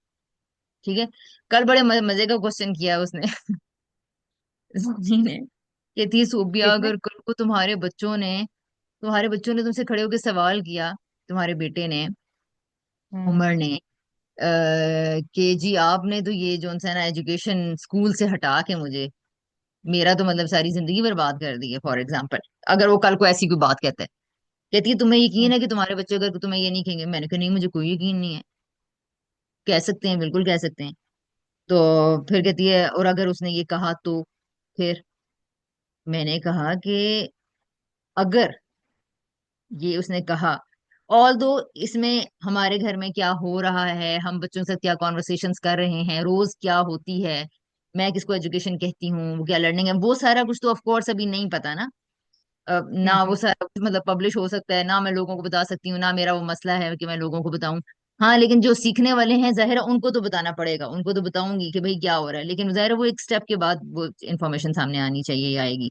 S1: ठीक है। कल बड़े मजे का क्वेश्चन किया उसने जी ने, कहती है सोबिया,
S2: किसने?
S1: अगर कल को तुम्हारे बच्चों ने तुमसे खड़े होकर सवाल किया, तुम्हारे बेटे ने,
S2: हम्म।
S1: उमर ने, कि जी आपने तो ये जो है ना एजुकेशन स्कूल से हटा के मुझे, मेरा तो मतलब सारी जिंदगी बर्बाद कर दी है, फॉर एग्जाम्पल। अगर वो कल को ऐसी कोई बात कहता है, कहती है तुम्हें यकीन
S2: हम्म।
S1: है कि तुम्हारे बच्चे अगर तुम्हें ये नहीं कहेंगे, मैंने कहा नहीं मुझे कोई यकीन नहीं है। कह सकते हैं, बिल्कुल कह सकते हैं। तो फिर कहती है और अगर उसने ये कहा तो फिर, मैंने कहा कि अगर ये उसने कहा, ऑल दो इसमें हमारे घर में क्या हो रहा है, हम बच्चों से क्या कॉन्वर्सेशंस कर रहे हैं, रोज क्या होती है, मैं किसको एजुकेशन कहती हूँ, वो क्या लर्निंग है, वो सारा कुछ तो ऑफ कोर्स अभी नहीं पता ना।
S2: हम्म।
S1: ना वो सारा कुछ मतलब पब्लिश हो सकता है, ना मैं लोगों को बता सकती हूँ, ना मेरा वो मसला है कि मैं लोगों को बताऊं। हाँ, लेकिन जो सीखने वाले हैं जाहिर है उनको तो बताना पड़ेगा, उनको तो बताऊंगी कि भाई क्या हो रहा है, लेकिन जाहिर है वो एक स्टेप के बाद वो इन्फॉर्मेशन सामने आनी चाहिए या आएगी।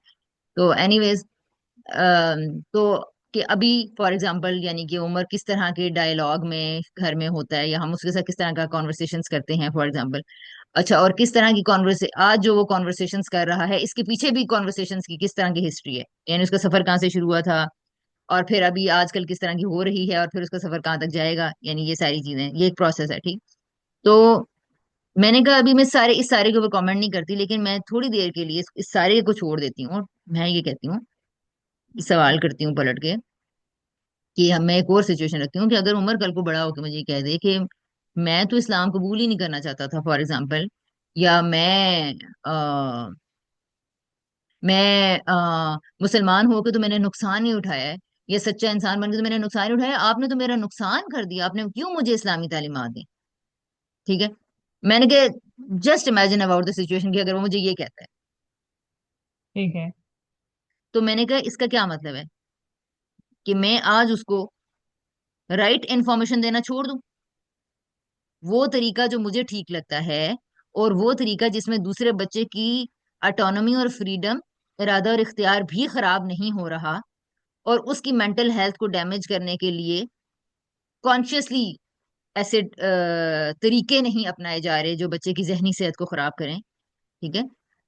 S1: तो एनीवेज, तो कि अभी फॉर एग्जांपल यानी कि उमर किस तरह के डायलॉग में घर में होता है, या हम उसके साथ किस तरह का कॉन्वर्सेशंस करते हैं फॉर एग्जांपल। अच्छा, और किस तरह की कॉन्वर्से आज जो वो कॉन्वर्सेशंस कर रहा है, इसके पीछे भी कॉन्वर्सेशंस की किस तरह की हिस्ट्री है, यानी उसका सफर कहाँ से शुरू हुआ था, और फिर अभी आजकल किस तरह की हो रही है, और फिर उसका सफर कहाँ तक जाएगा, यानी ये सारी चीजें, ये एक प्रोसेस है, ठीक। तो मैंने कहा अभी मैं इस सारे के ऊपर कमेंट नहीं करती, लेकिन मैं थोड़ी देर के लिए इस सारे को छोड़ देती हूँ, और मैं ये कहती हूँ, सवाल करती हूँ पलट के, कि मैं एक और सिचुएशन रखती हूँ कि अगर उमर कल को बड़ा होकर मुझे ये कह दे कि मैं तो इस्लाम कबूल ही नहीं करना चाहता था फॉर एग्जाम्पल, या मैं मुसलमान होकर तो मैंने नुकसान नहीं उठाया है, या सच्चा इंसान बन के तो मैंने नुकसान नहीं उठाया, आपने तो मेरा नुकसान कर दिया, आपने क्यों मुझे इस्लामी तालीमात दी, ठीक है। मैंने कहा just imagine about the situation, कि अगर वो मुझे ये कहता है,
S2: ठीक है।
S1: तो मैंने कहा इसका क्या मतलब है, कि मैं आज उसको राइट इन्फॉर्मेशन देना छोड़ दूं, वो तरीका जो मुझे ठीक लगता है, और वो तरीका जिसमें दूसरे बच्चे की ऑटोनॉमी और फ्रीडम, इरादा और इख्तियार भी खराब नहीं हो रहा, और उसकी मेंटल हेल्थ को डैमेज करने के लिए कॉन्शियसली ऐसे तरीके नहीं अपनाए जा रहे जो बच्चे की जहनी सेहत को खराब करें, ठीक है।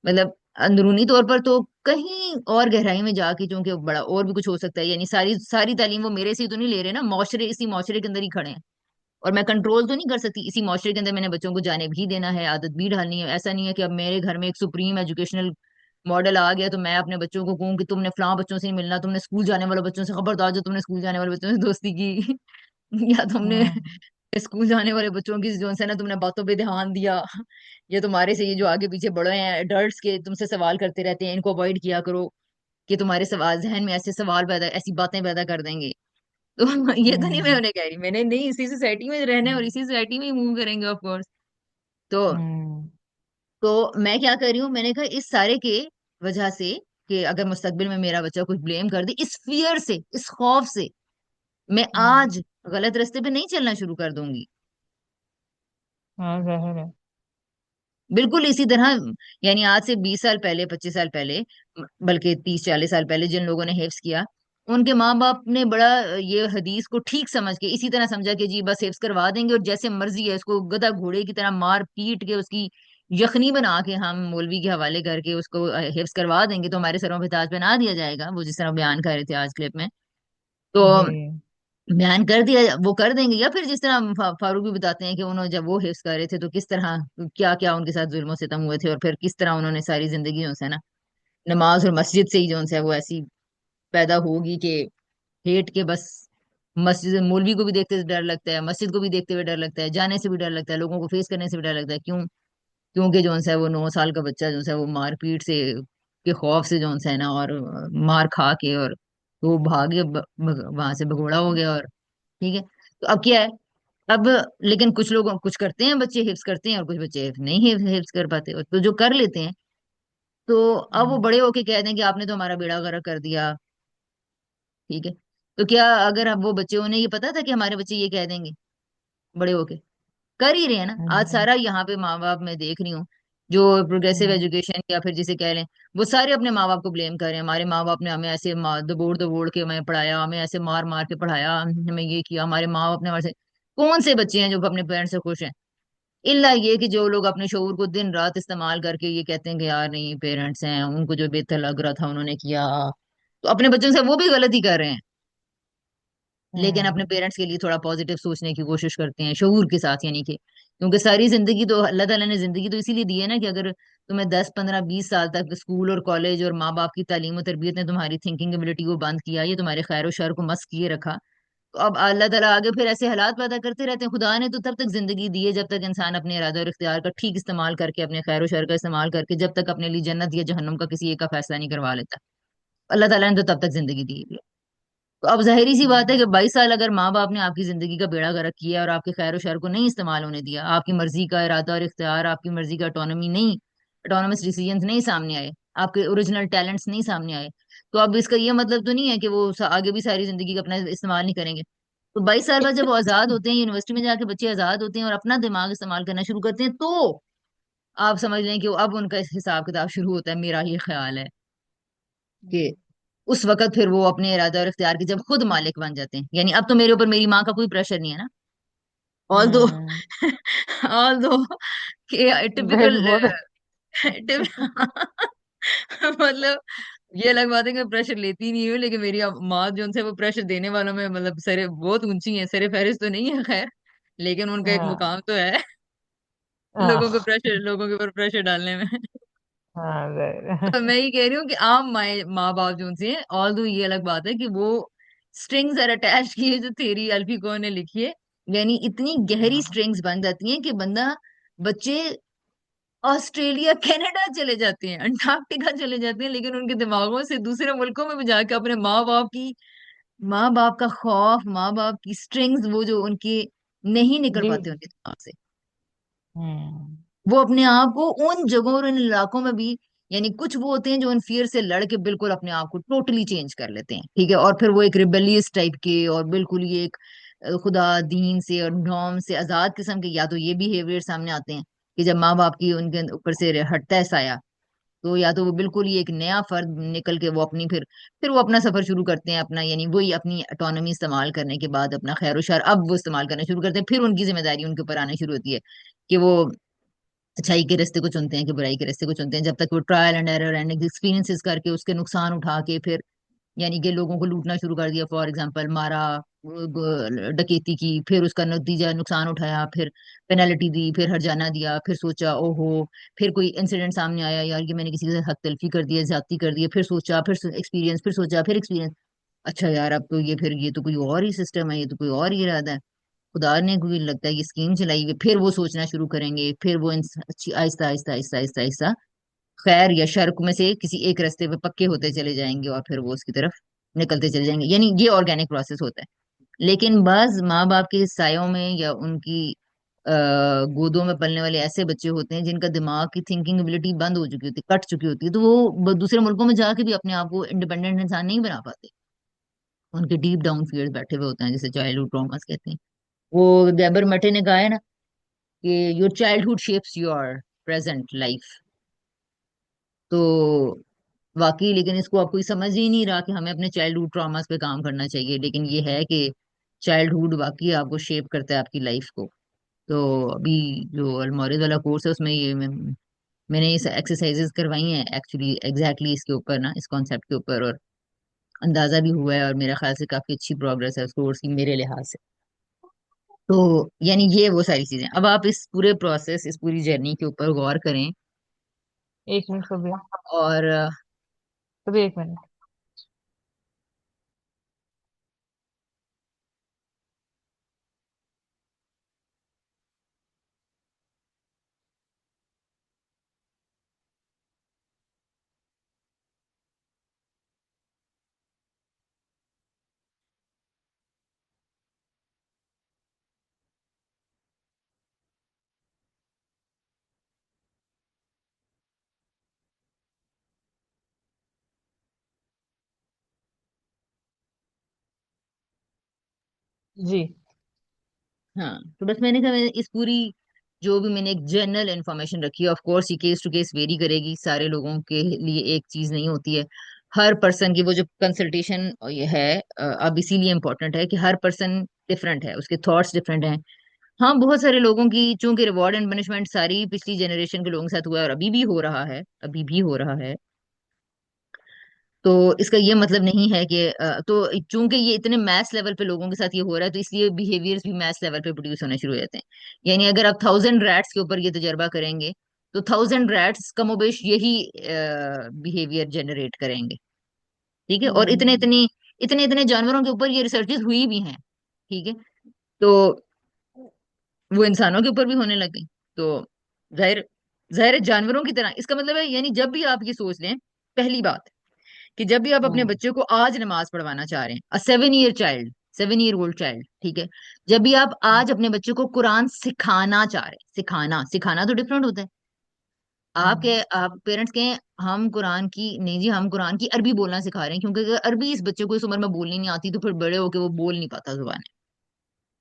S1: मतलब अंदरूनी तौर पर तो कहीं और गहराई में जाके, क्योंकि बड़ा और भी कुछ हो सकता है, यानी सारी सारी तालीम वो मेरे से ही तो नहीं ले रहे ना, मौशरे इसी मौशरे के अंदर ही खड़े हैं, और मैं कंट्रोल तो नहीं कर सकती, इसी माशरे के अंदर मैंने बच्चों को जाने भी देना है, आदत भी डालनी है। ऐसा नहीं है कि अब मेरे घर में एक सुप्रीम एजुकेशनल मॉडल आ गया तो मैं अपने बच्चों को कहूँ कि तुमने फलां बच्चों से नहीं मिलना, तुमने स्कूल जाने वाले बच्चों से खबरदार, जो तुमने स्कूल जाने वाले बच्चों से दोस्ती की या तुमने
S2: हम्म।
S1: स्कूल जाने वाले बच्चों की जो है ना तुमने बातों पे ध्यान दिया, ये तुम्हारे से ये जो आगे पीछे बड़े हैं एडल्ट्स के तुमसे सवाल करते रहते हैं, इनको अवॉइड किया करो, कि तुम्हारे सवाल जहन में ऐसे सवाल पैदा, ऐसी बातें पैदा कर देंगे। तो ये तो नहीं मैं
S2: हम्म।
S1: उन्हें कह रही, मैंने नहीं, इसी सोसाइटी में रहना है और इसी सोसाइटी में ही मूव करेंगे ऑफ कोर्स। तो
S2: हम्म।
S1: मैं क्या कर रही हूँ, मैंने कहा इस सारे के वजह से, कि अगर मुस्तकबिल में मेरा बच्चा कुछ ब्लेम कर दे, इस फियर से, इस खौफ से, मैं
S2: हम्म।
S1: आज गलत रास्ते पे नहीं चलना शुरू कर दूंगी।
S2: हाँ, जाहिर है।
S1: बिल्कुल इसी तरह, यानी आज से 20 साल पहले, 25 साल पहले, बल्कि 30 40 साल पहले जिन लोगों ने हिफ्स किया, उनके माँ बाप ने बड़ा ये हदीस को ठीक समझ के इसी तरह समझा कि जी बस हिफ्स करवा देंगे, और जैसे मर्जी है उसको गधा घोड़े की तरह मार पीट के उसकी यखनी बना के हम मौलवी के हवाले करके उसको हिफ्स करवा देंगे, तो हमारे सरों पे ताज पहना दिया जाएगा, वो जिस तरह बयान कर रहे थे आज क्लिप में। तो
S2: जी।
S1: बयान कर दिया, वो कर देंगे, या फिर जिस तरह हम फारूक भी बताते हैं कि उन्होंने जब वो हिफ्स कर रहे थे तो किस तरह क्या क्या उनके साथ जुल्म सितम हुए थे, और फिर किस तरह उन्होंने सारी जिंदगी जो है ना नमाज और मस्जिद से ही जो है वो ऐसी पैदा होगी कि हेट के बस, मस्जिद मौलवी को भी देखते हुए डर लगता है, मस्जिद को भी देखते हुए डर लगता है, जाने से भी डर लगता है, लोगों को फेस करने से भी डर लगता है, क्यों? क्योंकि जो है वो 9 साल का बच्चा जो है वो मारपीट से के खौफ से जो है ना, और मार खा के, और वो भागे वहां से भगोड़ा हो गया, और ठीक है। तो अब क्या है, अब लेकिन कुछ लोग कुछ करते हैं, बच्चे हिफ्स करते हैं, और कुछ बच्चे नहीं हिफ्स कर पाते, और तो जो कर लेते हैं, तो अब वो
S2: हम्म।
S1: बड़े होके कह दें कि आपने तो हमारा बेड़ा गर्क कर दिया, ठीक है। तो क्या अगर अब वो बच्चे, उन्हें ये पता था कि हमारे बच्चे ये कह देंगे बड़े होके? कर ही रहे हैं ना आज
S2: हम्म।
S1: सारा, यहाँ पे माँ बाप मैं देख रही हूँ जो प्रोग्रेसिव
S2: हम्म।
S1: एजुकेशन या फिर जिसे कह लें, वो सारे अपने माँ बाप को ब्लेम कर रहे हैं, हमारे माँ बाप ने हमें ऐसे दबोड़ दबोड़ के हमें पढ़ाया, हमें ऐसे मार मार के पढ़ाया, हमें ये किया, हमारे माँ बाप ने हमारे से। कौन से बच्चे हैं जो अपने पेरेंट्स से खुश हैं? इल्ला ये कि जो लोग अपने शऊर को दिन रात इस्तेमाल करके ये कहते हैं कि यार नहीं, पेरेंट्स हैं, उनको जो बेहतर लग रहा था उन्होंने किया, तो अपने बच्चों से वो भी गलती कर रहे हैं, लेकिन अपने
S2: हम्म।
S1: पेरेंट्स के लिए थोड़ा पॉजिटिव सोचने की कोशिश करते हैं शऊर के साथ, यानी कि क्योंकि सारी जिंदगी तो अल्लाह ताला ने जिंदगी तो इसीलिए दी है ना, कि अगर तुम्हें 10 15 20 साल तक स्कूल और कॉलेज और माँ बाप की तालीम और तरबियत ने तुम्हारी थिंकिंग एबिलिटी को बंद किया, ये तुम्हारे खैर और शर को मस्क किए रखा, तो अब अल्लाह ताला आगे फिर ऐसे हालात पैदा करते रहते हैं। खुदा ने तो तब तक जिंदगी दी है जब तक इंसान अपने इरादा और इख्तियार का ठीक इस्तेमाल करके, अपने खैर और शर का इस्तेमाल करके, जब तक अपने लिए जन्नत या जहन्नुम का किसी एक का फैसला नहीं करवा लेता। अल्लाह ताला ने तो तब तक जिंदगी दी है। तो अब जाहिर सी बात है कि
S2: हम्म।
S1: 22 साल अगर माँ बाप ने आपकी जिंदगी का बेड़ा गर्क किया और आपके खैर शर को नहीं इस्तेमाल होने दिया, आपकी मर्जी का इरादा और इख्तियार, आपकी मर्जी का ऑटोनॉमी नहीं, ऑटोनोमस डिसीजंस नहीं सामने आए, आपके ओरिजिनल टैलेंट्स नहीं सामने आए, तो अब इसका ये मतलब तो नहीं है कि वो आगे भी सारी जिंदगी का अपना इस्तेमाल नहीं करेंगे। तो 22 साल बाद जब वो आजाद होते हैं, यूनिवर्सिटी में जाके बच्चे आजाद होते हैं और अपना दिमाग इस्तेमाल करना शुरू करते हैं, तो आप समझ लें कि अब उनका इस हिसाब किताब शुरू होता है, मेरा ये ख्याल है कि उस वक्त फिर वो अपने इरादा और इख्तियार के जब खुद मालिक बन जाते हैं, यानी अब तो मेरे ऊपर मेरी माँ का कोई प्रेशर नहीं है ना। ऑल दो
S2: हम्म।
S1: ऑल दो
S2: बेस्ट
S1: टिपिकल
S2: बहुत।
S1: मतलब ये अलग बात है कि मैं प्रेशर लेती नहीं हूँ, लेकिन मेरी माँ जो उनसे वो प्रेशर देने वालों में मतलब सरे बहुत ऊंची है, सरे फहरिस्त तो नहीं है खैर, लेकिन उनका एक
S2: हाँ
S1: मुकाम तो है
S2: हाँ
S1: लोगों के ऊपर प्रेशर डालने में।
S2: हाँ
S1: तो मैं ये कह रही हूँ कि आम माँ माँ बाप जो उनसे हैं, ऑल दो ये अलग बात है कि वो स्ट्रिंग्स आर अटैच की है, जो थेरी अल्फी कौन ने लिखी है, यानी इतनी गहरी
S2: हाँ
S1: स्ट्रिंग्स बन जाती हैं कि बंदा बच्चे ऑस्ट्रेलिया कनाडा चले जाते हैं, अंटार्कटिका चले जाते हैं, लेकिन उनके दिमागों से दूसरे मुल्कों में भी जाके अपने माँ बाप का खौफ, माँ बाप की स्ट्रिंग्स वो जो उनके नहीं निकल
S2: जी।
S1: पाते उनके दिमाग से,
S2: हम्म।
S1: वो अपने आप को उन जगहों और इन इलाकों में भी, यानी कुछ वो होते हैं जो उन फियर से लड़ के बिल्कुल अपने आप को टोटली चेंज कर लेते हैं, ठीक है, और फिर वो एक रिबेलियस टाइप के और बिल्कुल ही एक खुदा दीन से और नॉर्म से आजाद किस्म के, या तो ये बिहेवियर सामने आते हैं कि जब माँ बाप की उनके ऊपर से हटता है साया, तो या तो वो बिल्कुल ही एक नया फर्द निकल के वो अपनी फिर वो अपना सफर शुरू करते हैं अपना, यानी वही अपनी ऑटोनॉमी इस्तेमाल करने के बाद अपना खैर शर अब वो इस्तेमाल करना शुरू करते हैं, फिर उनकी जिम्मेदारी उनके ऊपर आनी शुरू होती है कि वो अच्छाई के रास्ते को चुनते हैं कि बुराई के रास्ते को चुनते हैं, जब तक वो trial and error and experiences करके उसके नुकसान उठा के फिर, यानी कि लोगों को लूटना शुरू कर दिया, फॉर एग्जांपल मारा, डकैती की, फिर उसका नतीजा नुकसान उठाया, फिर पेनल्टी दी, फिर हर्जाना दिया, फिर सोचा ओहो, फिर कोई इंसिडेंट सामने आया यार कि मैंने किसी के साथ हक तलफी कर दिया, ज्यादती कर दी, फिर सोचा, फिर एक्सपीरियंस, फिर सोचा, फिर एक्सपीरियंस, अच्छा यार अब तो ये फिर ये तो कोई और ही सिस्टम है, ये तो कोई और ही इरादा है, खुदा ने कोई लगता है ये स्कीम चलाई हुई है। फिर वो सोचना शुरू करेंगे, फिर वो अच्छी आहिस्ता आहिस्ता आहिस्ता आहिस्ता आहिस्ता खैर या शर में से किसी एक रास्ते पे पक्के होते चले जाएंगे और फिर वो उसकी तरफ निकलते चले जाएंगे, यानी ये ऑर्गेनिक प्रोसेस होता है। लेकिन बस माँ बाप के सायों में या उनकी गोदों में पलने वाले ऐसे बच्चे होते हैं जिनका दिमाग की थिंकिंग एबिलिटी बंद हो चुकी होती है, कट चुकी होती है, तो वो दूसरे मुल्कों में जाके भी अपने आप को इंडिपेंडेंट इंसान नहीं बना पाते, उनके डीप डाउन फियर्स बैठे हुए होते हैं, जिसे चाइल्डहुड ट्रॉमास कहते हैं। वो गैबर मटे ने कहा है ना कि your childhood shapes your present life, तो वाकई, लेकिन इसको अब कोई समझ ही नहीं रहा कि हमें अपने चाइल्डहुड ट्रॉमास पे काम करना चाहिए, लेकिन ये है कि चाइल्डहुड वाकई आपको शेप करता है आपकी लाइफ को। तो अभी जो अल्मोरिज वाला कोर्स है उसमें मैंने ये एक्सरसाइजेस करवाई हैं एक्चुअली एग्जैक्टली इसके ऊपर ना, इस कॉन्सेप्ट के ऊपर, और अंदाजा भी हुआ है और मेरा ख्याल से काफी अच्छी प्रोग्रेस है उस कोर्स की मेरे लिहाज से। तो यानी ये वो सारी चीजें, अब आप इस पूरे प्रोसेस, इस पूरी जर्नी के ऊपर गौर करें,
S2: एक मिनट सुबह।
S1: और
S2: सुबह एक मिनट। जी।
S1: हाँ, तो बस मैंने कहा मैं इस पूरी जो भी मैंने एक जनरल इन्फॉर्मेशन रखी है, ऑफ कोर्स ये केस टू केस वेरी करेगी, सारे लोगों के लिए एक चीज नहीं होती है, हर पर्सन की वो जो कंसल्टेशन ये है अब इसीलिए इम्पोर्टेंट है कि हर पर्सन डिफरेंट है, उसके थॉट्स डिफरेंट हैं। हाँ, बहुत सारे लोगों की चूंकि रिवॉर्ड एंड पनिशमेंट सारी पिछली जनरेशन के लोगों के साथ हुआ है और अभी भी हो रहा है, अभी भी हो रहा है, तो इसका ये मतलब नहीं है कि तो चूंकि ये इतने मैस लेवल पे लोगों के साथ ये हो रहा है, तो इसलिए बिहेवियर्स भी मैस लेवल पे प्रोड्यूस होने शुरू हो जाते हैं। यानी अगर आप 1000 रैट्स के ऊपर ये तजर्बा करेंगे, तो 1000 रैट्स कमोबेश यही बिहेवियर जनरेट करेंगे, ठीक है, और
S2: हम्म।
S1: इतने इतने जानवरों के ऊपर ये रिसर्चेस हुई भी हैं, ठीक है, तो वो इंसानों के ऊपर भी होने लग गई, तो जाहिर जाहिर है जानवरों की तरह, इसका मतलब है यानी जब भी आप ये सोच लें, पहली बात कि जब भी आप अपने
S2: हम्म।
S1: बच्चे को आज नमाज पढ़वाना चाह रहे हैं, 7 year child, 7 year old child, ठीक है, जब भी आप आज अपने बच्चे को कुरान सिखाना चाह रहे हैं, सिखाना सिखाना तो डिफरेंट होता है,
S2: हम्म।
S1: आप पेरेंट्स कहें हम कुरान की नहीं जी, हम कुरान की अरबी बोलना सिखा रहे हैं, क्योंकि अगर अरबी इस बच्चे को इस उम्र में बोलनी नहीं आती तो फिर बड़े होके वो बोल नहीं पाता जुबान।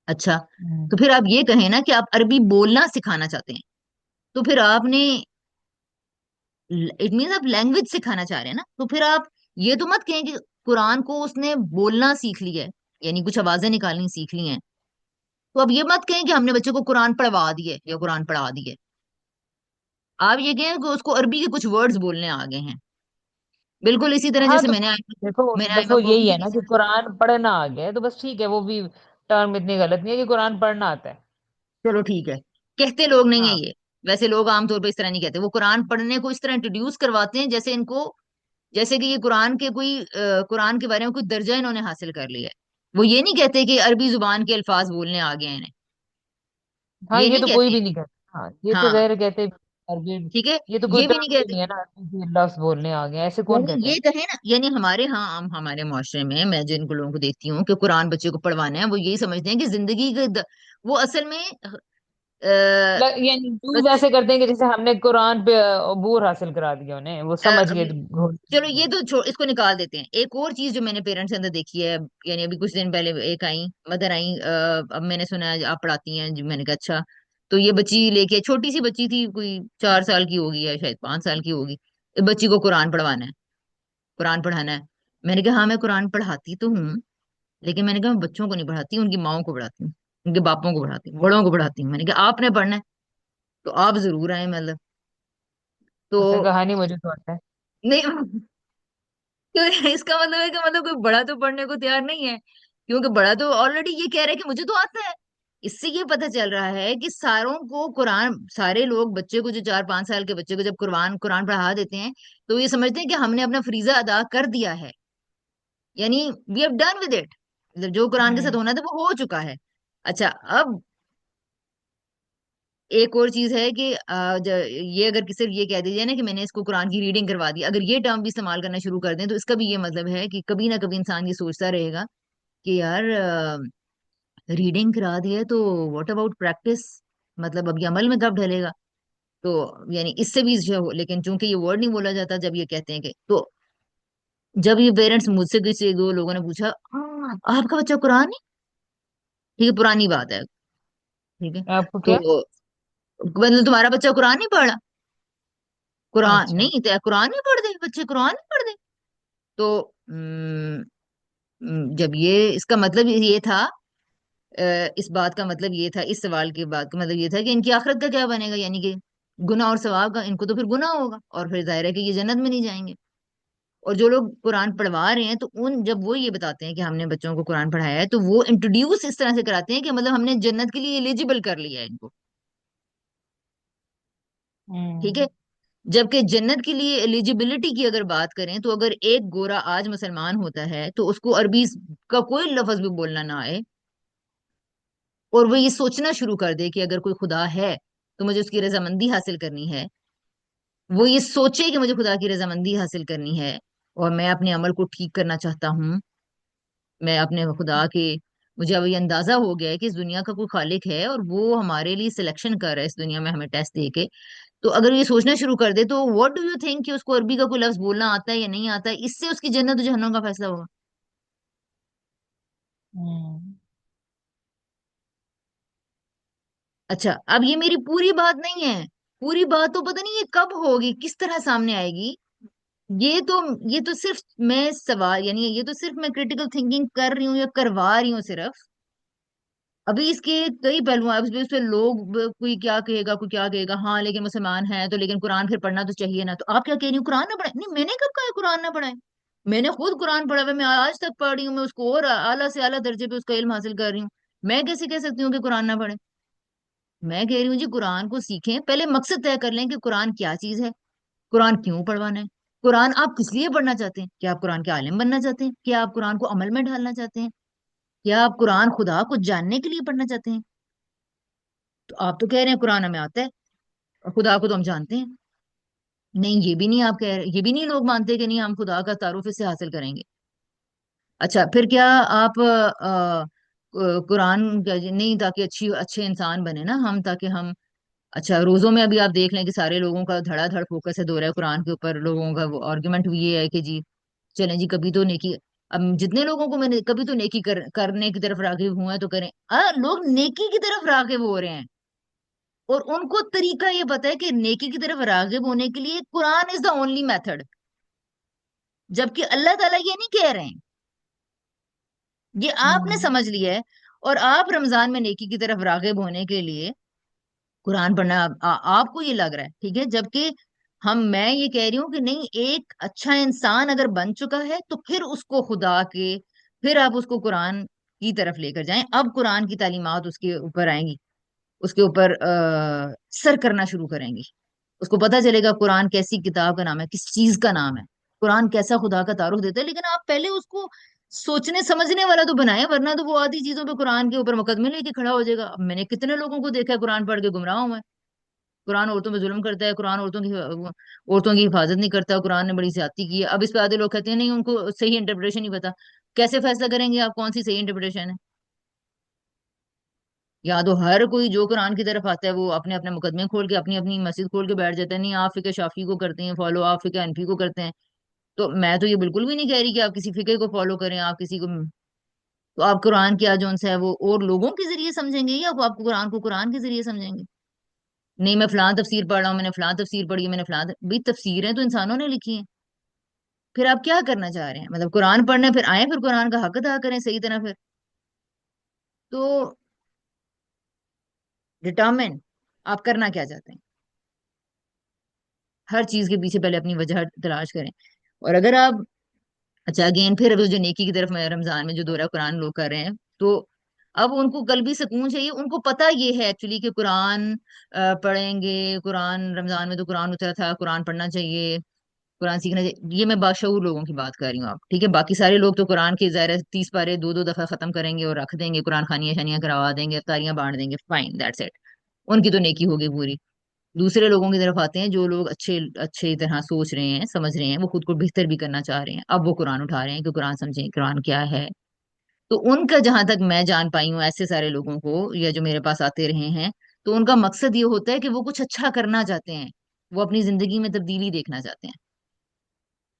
S1: अच्छा, तो
S2: हम्म।
S1: फिर आप ये कहें ना कि आप अरबी बोलना सिखाना चाहते हैं, तो फिर आपने, इट मीन्स आप लैंग्वेज सिखाना चाह रहे हैं ना, तो फिर आप ये तो मत कहें कि कुरान को उसने बोलना सीख लिया है, यानी कुछ आवाजें निकालनी सीख ली हैं, तो अब ये मत कहें कि हमने बच्चे को कुरान पढ़वा दिए या कुरान पढ़ा दिए। आप ये कहें कि उसको अरबी के कुछ वर्ड्स बोलने आ गए हैं। बिल्कुल इसी तरह
S2: हाँ
S1: जैसे
S2: तो देखो
S1: मैंने
S2: बस
S1: आइमा
S2: वो
S1: को
S2: यही है
S1: किसी
S2: ना कि
S1: से।
S2: कुरान पढ़ना आ गया है तो बस ठीक है, वो भी टर्म इतनी गलत नहीं है कि कुरान पढ़ना आता है।
S1: चलो ठीक है, कहते लोग नहीं है
S2: हाँ
S1: ये। वैसे लोग आमतौर पर इस तरह नहीं कहते, वो कुरान पढ़ने को इस तरह इंट्रोड्यूस करवाते हैं जैसे इनको, जैसे कि ये कुरान के कोई कुरान के बारे में कोई दर्जा इन्होंने हासिल कर लिया है। वो ये नहीं कहते कि अरबी जुबान के अल्फाज बोलने आ गए हैं इन्हें।
S2: हाँ,
S1: ये
S2: ये
S1: नहीं
S2: तो कोई
S1: कहते।
S2: भी नहीं कहता, हाँ ये तो
S1: हाँ
S2: ज़ाहिर कहते अरबी।
S1: ठीक है,
S2: ये तो कोई
S1: ये भी नहीं
S2: टर्म भी
S1: कहते।
S2: नहीं है ना कि लफ्ज बोलने आ गए, ऐसे कौन
S1: यानी
S2: कहता
S1: ये
S2: है।
S1: कहे ना, यानी हमारे यहाँ हमारे मुआशरे में मैं जिनको लोगों को देखती हूँ कि कुरान बच्चे को पढ़वाना है, वो यही समझते हैं कि जिंदगी के वो असल में
S2: यानी यूज
S1: बच्चे।
S2: ऐसे करते हैं कि जैसे हमने कुरान पे अबूर हासिल करा दिया उन्हें, वो समझ
S1: अब
S2: गए
S1: चलो ये तो इसको निकाल देते हैं। एक और चीज जो मैंने पेरेंट्स के अंदर देखी है, यानी अभी कुछ दिन पहले एक आई मदर आई, अब मैंने सुना है आप पढ़ाती हैं जो, मैंने कहा अच्छा। तो ये बच्ची लेके, छोटी सी बच्ची थी, कोई 4 साल की होगी या शायद 5 साल की होगी, इस बच्ची को कुरान पढ़वाना है, कुरान पढ़ाना है। मैंने कहा हाँ मैं कुरान पढ़ाती तो हूँ, लेकिन मैंने कहा मैं बच्चों को नहीं पढ़ाती, उनकी माओ को पढ़ाती हूँ, उनके बापों को पढ़ाती हूँ, बड़ों को पढ़ाती हूँ। मैंने कहा आपने पढ़ना है तो आप जरूर आए, मतलब। तो
S2: उसने कहा नहीं मुझे तो आता है।
S1: नहीं तो इसका मतलब है कि मतलब कोई बड़ा तो पढ़ने को तैयार नहीं है, क्योंकि बड़ा तो ऑलरेडी ये कह रहा है कि मुझे तो आता है। इससे ये पता चल रहा है कि सारों को कुरान, सारे लोग बच्चे को, जो 4 5 साल के बच्चे को जब कुरान कुरान पढ़ा देते हैं, तो ये समझते हैं कि हमने अपना फरीजा अदा कर दिया है, यानी we have done with it, मतलब जो कुरान के साथ
S2: हम्म।
S1: होना था वो हो चुका है। अच्छा, अब एक और चीज है कि ये अगर सिर्फ ये कह दीजिए ना कि मैंने इसको कुरान की रीडिंग करवा दी, अगर ये टर्म भी इस्तेमाल करना शुरू कर दें, तो इसका भी ये मतलब है कि कभी ना कभी इंसान ये सोचता रहेगा कि यार रीडिंग करा दी है तो व्हाट अबाउट प्रैक्टिस, मतलब अब ये अमल में कब ढलेगा। तो यानी इससे भी जो, लेकिन चूंकि ये वर्ड नहीं बोला जाता जब ये कहते हैं कि, तो जब ये पेरेंट्स मुझसे किसी दो लोगों ने पूछा आपका बच्चा कुरान नहीं, ठीक है पुरानी बात है, ठीक है,
S2: आपको क्या।
S1: तो मतलब तुम्हारा बच्चा कुरान नहीं पढ़ा, कुरान
S2: अच्छा।
S1: नहीं तो कुरान नहीं पढ़ दे बच्चे, कुरान नहीं पढ़ दे। तो जब ये इसका मतलब ये था, इस बात का मतलब ये था, इस सवाल के बात का मतलब ये था कि इनकी आखिरत का क्या बनेगा, यानी कि गुनाह और सवाब का, इनको तो फिर गुनाह होगा और फिर जाहिर है कि ये जन्नत में नहीं जाएंगे। और जो लोग कुरान पढ़वा रहे हैं, तो उन जब वो ये बताते हैं कि हमने बच्चों को कुरान पढ़ाया है, तो वो इंट्रोड्यूस इस तरह से कराते हैं कि मतलब हमने जन्नत के लिए एलिजिबल कर लिया है इनको, ठीक है।
S2: हम्म।
S1: जबकि जन्नत के लिए एलिजिबिलिटी की अगर बात करें, तो अगर एक गोरा आज मुसलमान होता है तो उसको अरबी का कोई लफ्ज भी बोलना ना आए, और वो ये सोचना शुरू कर दे कि अगर कोई खुदा है तो मुझे उसकी रजामंदी हासिल करनी है, वो ये सोचे कि मुझे खुदा की रजामंदी हासिल करनी है और मैं अपने अमल को ठीक करना चाहता हूँ, मैं अपने खुदा के, मुझे अब ये अंदाजा हो गया है कि इस दुनिया का कोई खालिक है और वो हमारे लिए सिलेक्शन कर रहा है इस दुनिया में हमें टेस्ट दे के। तो अगर ये सोचना शुरू कर दे, तो व्हाट डू यू थिंक कि उसको अरबी का कोई लफ्ज बोलना आता है या नहीं आता है, इससे उसकी जन्नत और जहन्नम का फैसला होगा।
S2: हम्म।
S1: अच्छा, अब ये मेरी पूरी बात नहीं है, पूरी बात तो पता नहीं ये कब होगी, किस तरह सामने आएगी। ये तो सिर्फ मैं सवाल, यानी ये तो सिर्फ मैं क्रिटिकल थिंकिंग कर रही हूँ या करवा रही हूँ सिर्फ। अभी इसके कई पहलू हैं, अभी इस पे लोग कोई क्या कहेगा, कोई क्या कहेगा, हाँ लेकिन मुसलमान है तो, लेकिन कुरान फिर पढ़ना तो चाहिए ना, तो आप क्या कह रही हो कुरान ना पढ़े, नहीं मैंने कब कहा है कुरान ना पढ़े। मैंने खुद कुरान पढ़ा हुआ है, मैं आज तक पढ़ रही हूँ, मैं उसको और आला से आला दर्जे पे उसका इल्म हासिल कर रही हूँ। मैं कैसे कह सकती हूँ कि कुरान ना पढ़े। मैं कह रही हूँ जी कुरान को सीखें, पहले मकसद तय कर लें कि कुरान क्या चीज है, कुरान क्यों पढ़वाना है, कुरान आप किस लिए पढ़ना चाहते हैं, क्या आप कुरान के आलिम बनना चाहते हैं, क्या आप कुरान को अमल में ढालना चाहते हैं, क्या आप कुरान खुदा को जानने के लिए पढ़ना चाहते हैं। तो आप तो कह रहे हैं कुरान हमें आता है और खुदा को तो हम जानते हैं। नहीं, ये भी नहीं आप कह रहे, ये भी नहीं लोग मानते कि नहीं हम खुदा का तारुफ इससे हासिल करेंगे। अच्छा, फिर क्या आप कुरान नहीं, ताकि अच्छे इंसान बने ना हम, ताकि हम, अच्छा रोजों में अभी आप देख लें कि सारे लोगों का धड़ाधड़ फोकस है, दो रहा है कुरान के ऊपर, लोगों का वो आर्ग्यूमेंट भी ये है कि जी चलें जी कभी तो नेकी, अब जितने लोगों को मैंने कभी तो नेकी करने की तरफ रागिब हुए हैं तो करें। लोग नेकी की तरफ रागिब हो रहे हैं, और उनको तरीका ये पता है कि नेकी की तरफ रागिब होने के लिए Quran is the only method. जबकि अल्लाह ताला ये नहीं कह रहे हैं। ये आपने
S2: हम्म।
S1: समझ लिया है। और आप रमजान में नेकी की तरफ रागिब होने के लिए कुरान पढ़ना आपको ये लग रहा है, ठीक है। जबकि मैं ये कह रही हूँ कि नहीं, एक अच्छा इंसान अगर बन चुका है तो फिर उसको खुदा के, फिर आप उसको कुरान की तरफ लेकर जाएं। अब कुरान की तालीमात उसके ऊपर आएंगी, उसके ऊपर सर करना शुरू करेंगी। उसको पता चलेगा कुरान कैसी किताब का नाम है, किस चीज का नाम है, कुरान कैसा खुदा का तारुफ देता है। लेकिन आप पहले उसको सोचने समझने वाला तो बनाए, वरना तो वो आधी चीजों पे कुरान के ऊपर मुकदमे लेके खड़ा हो जाएगा। अब मैंने कितने लोगों को देखा है कुरान पढ़ के गुमराह हुआ है। कुरान औरतों पे जुल्म करता है, कुरान औरतों की हिफाजत नहीं करता, कुरान ने बड़ी ज्यादती की है। अब इस पे आधे लोग कहते हैं नहीं, उनको सही इंटरप्रिटेशन नहीं पता। कैसे फैसला करेंगे आप कौन सी सही इंटरप्रिटेशन है? या तो हर कोई जो कुरान की तरफ आता है वो अपने अपने मुकदमे खोल के, अपनी अपनी मस्जिद खोल के बैठ जाता है, नहीं आप फिके शाफी को करते हैं फॉलो, आप फिके हनफी को करते हैं। तो मैं तो ये बिल्कुल भी नहीं कह रही कि आप किसी फिके को फॉलो करें, आप किसी को। तो आप कुरान क्या जो है वो और लोगों के जरिए समझेंगे, या वो आपको कुरान को कुरान के जरिए समझेंगे? नहीं, मैं फलां तफसीर पढ़ रहा हूँ, मैंने फलां तफसीर पढ़ी है, मैंने भाई तफसीरें तो इंसानों ने लिखी हैं। फिर आप क्या करना चाह रहे हैं? मतलब कुरान पढ़ने फिर आए, फिर कुरान का हक अदा करें सही तरह फिर। तो डिटर्मिन आप करना क्या चाहते हैं। हर चीज के पीछे पहले अपनी वजह तलाश करें। और अगर आप, अच्छा अगेन फिर अब जो नेकी की तरफ में रमजान में जो दोहरा कुरान लोग कर रहे हैं, तो अब उनको कल्बी सुकून चाहिए। उनको पता ये है एक्चुअली कि कुरान पढ़ेंगे, कुरान रमजान में तो कुरान उतरा था, कुरान पढ़ना चाहिए, कुरान सीखना चाहिए। ये मैं बाशऊर लोगों की बात कर रही हूँ। आप ठीक है, बाकी सारे लोग तो कुरान के ज़ाहिर है 30 पारे दो दो दफा खत्म करेंगे और रख देंगे, कुरान खानियां शानियां करवा देंगे, अफ्तारियां बांट देंगे, फाइन दैट्स इट। उनकी तो नेकी होगी पूरी। दूसरे लोगों की तरफ आते हैं जो लोग अच्छे अच्छे तरह सोच रहे हैं, समझ रहे हैं, वो खुद को बेहतर भी करना चाह रहे हैं। अब वो कुरान उठा रहे हैं कि कुरान समझें, कुरान क्या है। तो उनका जहां तक मैं जान पाई हूँ, ऐसे सारे लोगों को या जो मेरे पास आते रहे हैं, तो उनका मकसद ये होता है कि वो कुछ अच्छा करना चाहते हैं, वो अपनी जिंदगी में तब्दीली देखना चाहते हैं।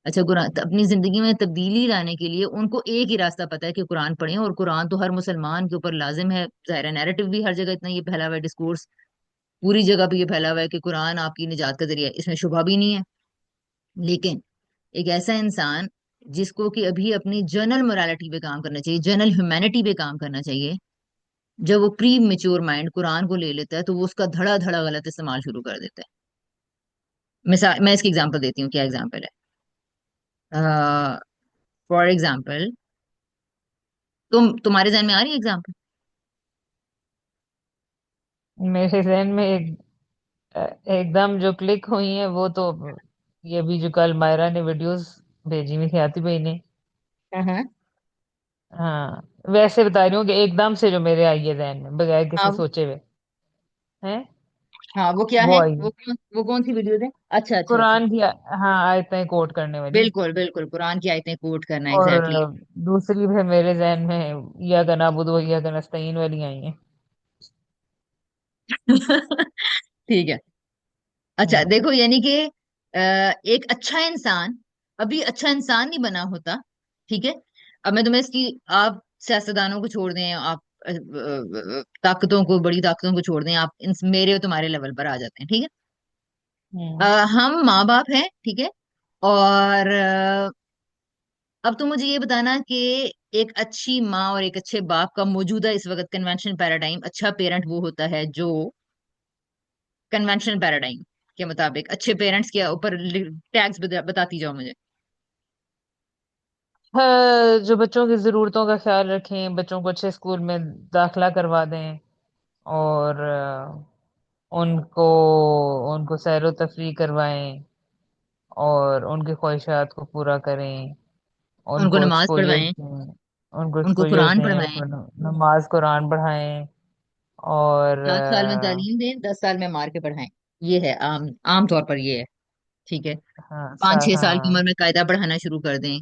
S1: अच्छा, कुरान अपनी जिंदगी में तब्दीली लाने के लिए उनको एक ही रास्ता पता है कि कुरान पढ़ें। और कुरान तो हर मुसलमान के ऊपर लाजिम है। जाहिर है नैरेटिव भी हर जगह इतना ये फैला हुआ है, डिस्कोर्स पूरी जगह पे ये फैला हुआ है कि कुरान आपकी निजात का जरिया है, इसमें शुबा भी नहीं है। लेकिन एक ऐसा इंसान जिसको कि अभी अपनी जनरल मोरालिटी पे काम करना चाहिए, जनरल ह्यूमैनिटी पे काम करना चाहिए, जब वो प्री मेच्योर माइंड कुरान को ले लेता है तो वो उसका धड़ा धड़ा गलत इस्तेमाल शुरू कर देता है। मिसाल मैं इसकी एग्जांपल देती हूँ, क्या एग्जांपल है। फॉर एग्जांपल, तुम्हारे जहन में आ रही है एग्जांपल?
S2: मेरे जहन में एकदम जो क्लिक हुई है वो तो ये भी जो कल मायरा ने वीडियोस भेजी हुई थी आती भाई ने।
S1: हाँ हाँ।
S2: हाँ, वैसे बता रही हूँ कि एकदम से जो मेरे आई है जहन में बगैर किसी
S1: हाँ
S2: सोचे हुए हैं,
S1: हाँ, वो क्या
S2: वो
S1: है?
S2: आई है
S1: वो कौन सी वीडियो है? अच्छा अच्छा अच्छा।
S2: कुरान की हाँ आयतें कोट करने वाली।
S1: बिल्कुल बिल्कुल, कुरान की आयतें कोट करना,
S2: और
S1: एग्जैक्टली।
S2: दूसरी भी मेरे जहन में या गना बुदो या नस्तईन वाली आई हैं।
S1: ठीक है। अच्छा
S2: हम्म।
S1: देखो, यानी कि एक अच्छा इंसान अभी अच्छा इंसान नहीं बना होता, ठीक है। अब मैं तुम्हें इसकी, आप सियासतदानों को छोड़ दें, आप ताकतों को, बड़ी ताकतों को छोड़ दें, आप मेरे और तुम्हारे लेवल पर आ जाते हैं, ठीक है।
S2: हम्म।
S1: हम माँ बाप हैं, ठीक है। और अब तुम मुझे ये बताना कि एक अच्छी माँ और एक अच्छे बाप का मौजूदा इस वक्त कन्वेंशनल पैराडाइम, अच्छा पेरेंट वो होता है जो कन्वेंशनल पैराडाइम के मुताबिक अच्छे पेरेंट्स के ऊपर टैग्स बताती जाओ मुझे।
S2: हाँ, जो बच्चों की ज़रूरतों का ख्याल रखें, बच्चों को अच्छे स्कूल में दाखला करवा दें, और उनको उनको सैरो तफरीह करवाएं, और उनकी ख्वाहिशात को पूरा करें,
S1: उनको
S2: उनको
S1: नमाज
S2: एक्सपोजर
S1: पढ़वाएं,
S2: दें, उनको
S1: उनको
S2: एक्सपोजर
S1: कुरान
S2: दें,
S1: पढ़वाएं।
S2: उनको नमाज कुरान पढ़ाएं, और
S1: 7 साल में तालीम दें, 10 साल में मार के पढ़ाएं। ये है आम आम तौर पर ये है, ठीक है।
S2: हाँ
S1: 5-6 साल की उम्र
S2: हाँ।
S1: में कायदा पढ़ाना शुरू कर दें।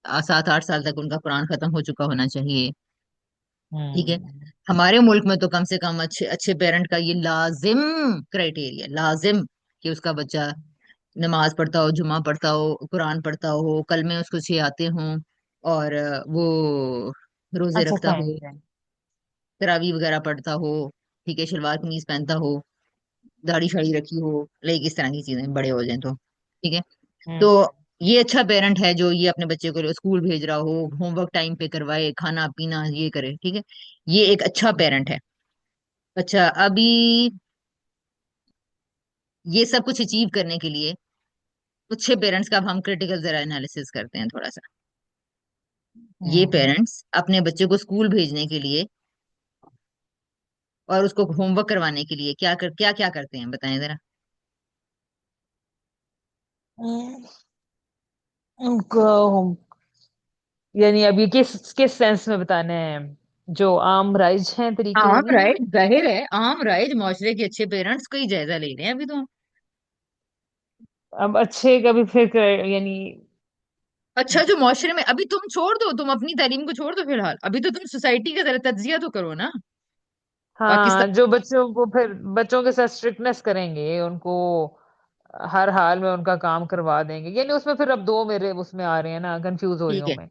S1: 7-8 साल तक उनका कुरान खत्म हो चुका होना चाहिए, ठीक है।
S2: हम्म।
S1: हमारे मुल्क में तो कम से कम अच्छे अच्छे पेरेंट का ये लाजिम क्राइटेरिया, लाजिम, कि उसका बच्चा नमाज पढ़ता हो, जुमा पढ़ता हो, कुरान पढ़ता हो, कल में उसको 6 आते हों, और वो रोजे
S2: अच्छा
S1: रखता
S2: फाइन
S1: हो,
S2: फाइन।
S1: तरावी वगैरह पढ़ता हो, ठीक है, शलवार कमीज पहनता हो, दाढ़ी शाड़ी रखी हो, लाइक इस तरह की चीजें बड़े हो जाएं तो, ठीक है। तो
S2: हम्म।
S1: ये अच्छा पेरेंट है जो ये अपने बच्चे को स्कूल भेज रहा हो, होमवर्क टाइम पे करवाए, खाना पीना ये करे, ठीक है। ये एक अच्छा पेरेंट है। अच्छा, अभी ये सब कुछ अचीव करने के लिए अच्छे पेरेंट्स का अब हम क्रिटिकल जरा एनालिसिस करते हैं थोड़ा सा। ये
S2: हम्म
S1: पेरेंट्स अपने बच्चे को स्कूल भेजने के लिए और उसको होमवर्क करवाने के लिए क्या क्या करते हैं, बताएं जरा।
S2: हम्म, उनको यानी अब ये किस किस सेंस में बताने हैं, जो आम राइज हैं तरीके
S1: आम
S2: वही।
S1: राइज, जाहिर है आम राइज माशरे के अच्छे पेरेंट्स का ही जायजा ले रहे हैं अभी तो हम।
S2: अब अच्छे कभी फिर यानी
S1: अच्छा, जो माशरे में अभी तुम छोड़ दो, तुम अपनी तालीम को छोड़ दो फिलहाल, अभी तो तुम सोसाइटी का जरा तज्जिया तो करो ना।
S2: हाँ,
S1: पाकिस्तान।
S2: जो बच्चों को फिर बच्चों के साथ स्ट्रिक्टनेस करेंगे, उनको हर हाल में उनका काम करवा देंगे, यानी उसमें फिर अब दो मेरे उसमें आ रहे हैं ना, कंफ्यूज हो रही
S1: ठीक
S2: हूँ
S1: है,
S2: मैं।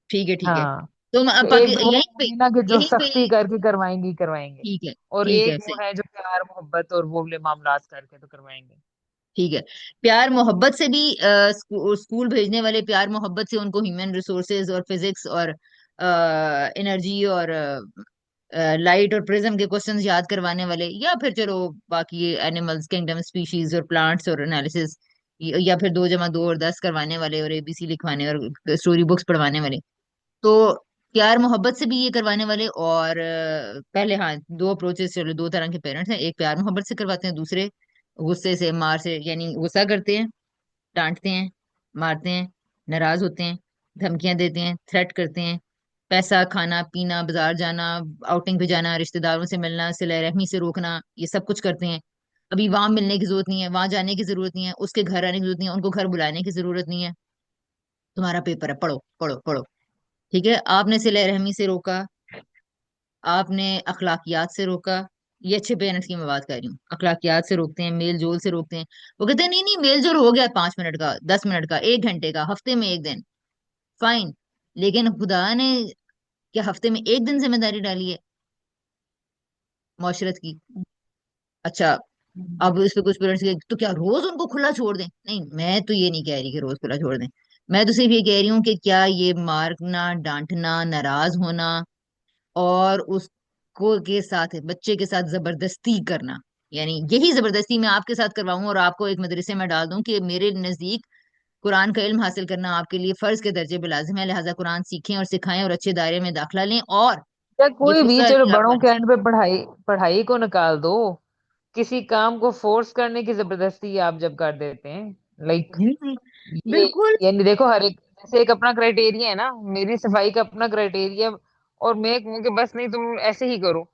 S1: ठीक है, ठीक है।
S2: हाँ,
S1: तुम
S2: तो एक तो वो
S1: यहीं पे,
S2: होगी ना कि जो
S1: यहीं पे।
S2: सख्ती करके करवाएंगी करवाएंगे,
S1: ठीक है,
S2: और
S1: ठीक
S2: एक
S1: है,
S2: वो
S1: सही।
S2: है जो प्यार मोहब्बत और वो वाले मामलात करके तो करवाएंगे।
S1: ठीक है। प्यार मोहब्बत से भी स्कूल भेजने वाले, प्यार मोहब्बत से उनको ह्यूमन रिसोर्सेज और फिजिक्स और एनर्जी और लाइट और प्रिज्म के क्वेश्चंस याद करवाने वाले, या फिर चलो बाकी एनिमल्स किंगडम स्पीशीज और प्लांट्स और एनालिसिस, या फिर 2 + 2 = 10 करवाने वाले और एबीसी लिखवाने और स्टोरी बुक्स पढ़वाने वाले, तो प्यार मोहब्बत से भी ये करवाने वाले। और पहले हाँ, दो अप्रोचेस, चलो दो तरह के पेरेंट्स हैं, एक प्यार मोहब्बत से करवाते हैं, दूसरे गुस्से से मार से, यानी गुस्सा करते हैं, डांटते हैं, मारते हैं, नाराज होते हैं, धमकियां देते हैं, थ्रेट करते हैं, पैसा, खाना पीना, बाजार जाना, आउटिंग पे जाना, रिश्तेदारों से मिलना, सिला रहमी से रोकना, ये सब कुछ करते हैं। अभी वहां मिलने की जरूरत नहीं है, वहां जाने की जरूरत नहीं है, उसके घर आने की जरूरत नहीं है, उनको घर बुलाने की जरूरत नहीं है। तुम्हारा पेपर है, पढ़ो पढ़ो पढ़ो। ठीक है, आपने सिला रहमी से रोका, आपने अखलाकियात से रोका। ये अच्छे पेरेंट्स की मैं बात कर रही हूँ, अखलाकियात से रोकते हैं, मेल जोल से रोकते हैं। वो कहते हैं नहीं नहीं, मेल जोल हो गया 5 मिनट का, 10 मिनट का, 1 घंटे का, हफ्ते में एक दिन, फाइन। लेकिन खुदा ने क्या हफ्ते में एक दिन जिम्मेदारी डाली है मुआशरत की? अच्छा, अब इस पे कुछ पेरेंट्स के तो क्या रोज उनको खुला छोड़ दें? नहीं, मैं तो ये नहीं कह रही कि रोज खुला छोड़ दें। मैं तो सिर्फ ये कह रही हूँ कि क्या ये मारना, डांटना, नाराज होना और उसको के साथ, बच्चे के साथ जबरदस्ती करना, यानी यही जबरदस्ती मैं आपके साथ करवाऊं और आपको एक मदरसे में डाल दूं कि मेरे नजदीक कुरान का इल्म हासिल करना आपके लिए फर्ज के दर्जे पे लाजिम है, लिहाजा कुरान सीखें और सिखाएं और अच्छे दायरे में दाखिला लें, और
S2: या
S1: ये
S2: कोई भी,
S1: फुसला
S2: चलो
S1: नहीं आप
S2: बड़ों
S1: बन
S2: के एंड
S1: सकते।
S2: पे पढ़ाई पढ़ाई को निकाल दो, किसी काम को फोर्स करने की जबरदस्ती आप जब कर देते हैं, लाइक
S1: बिल्कुल,
S2: ये,
S1: बिल्कुल।
S2: यानी देखो हर एक जैसे एक अपना क्राइटेरिया है ना, मेरी सफाई का अपना क्राइटेरिया, और मैं कहूँ कि बस नहीं तुम ऐसे ही करो,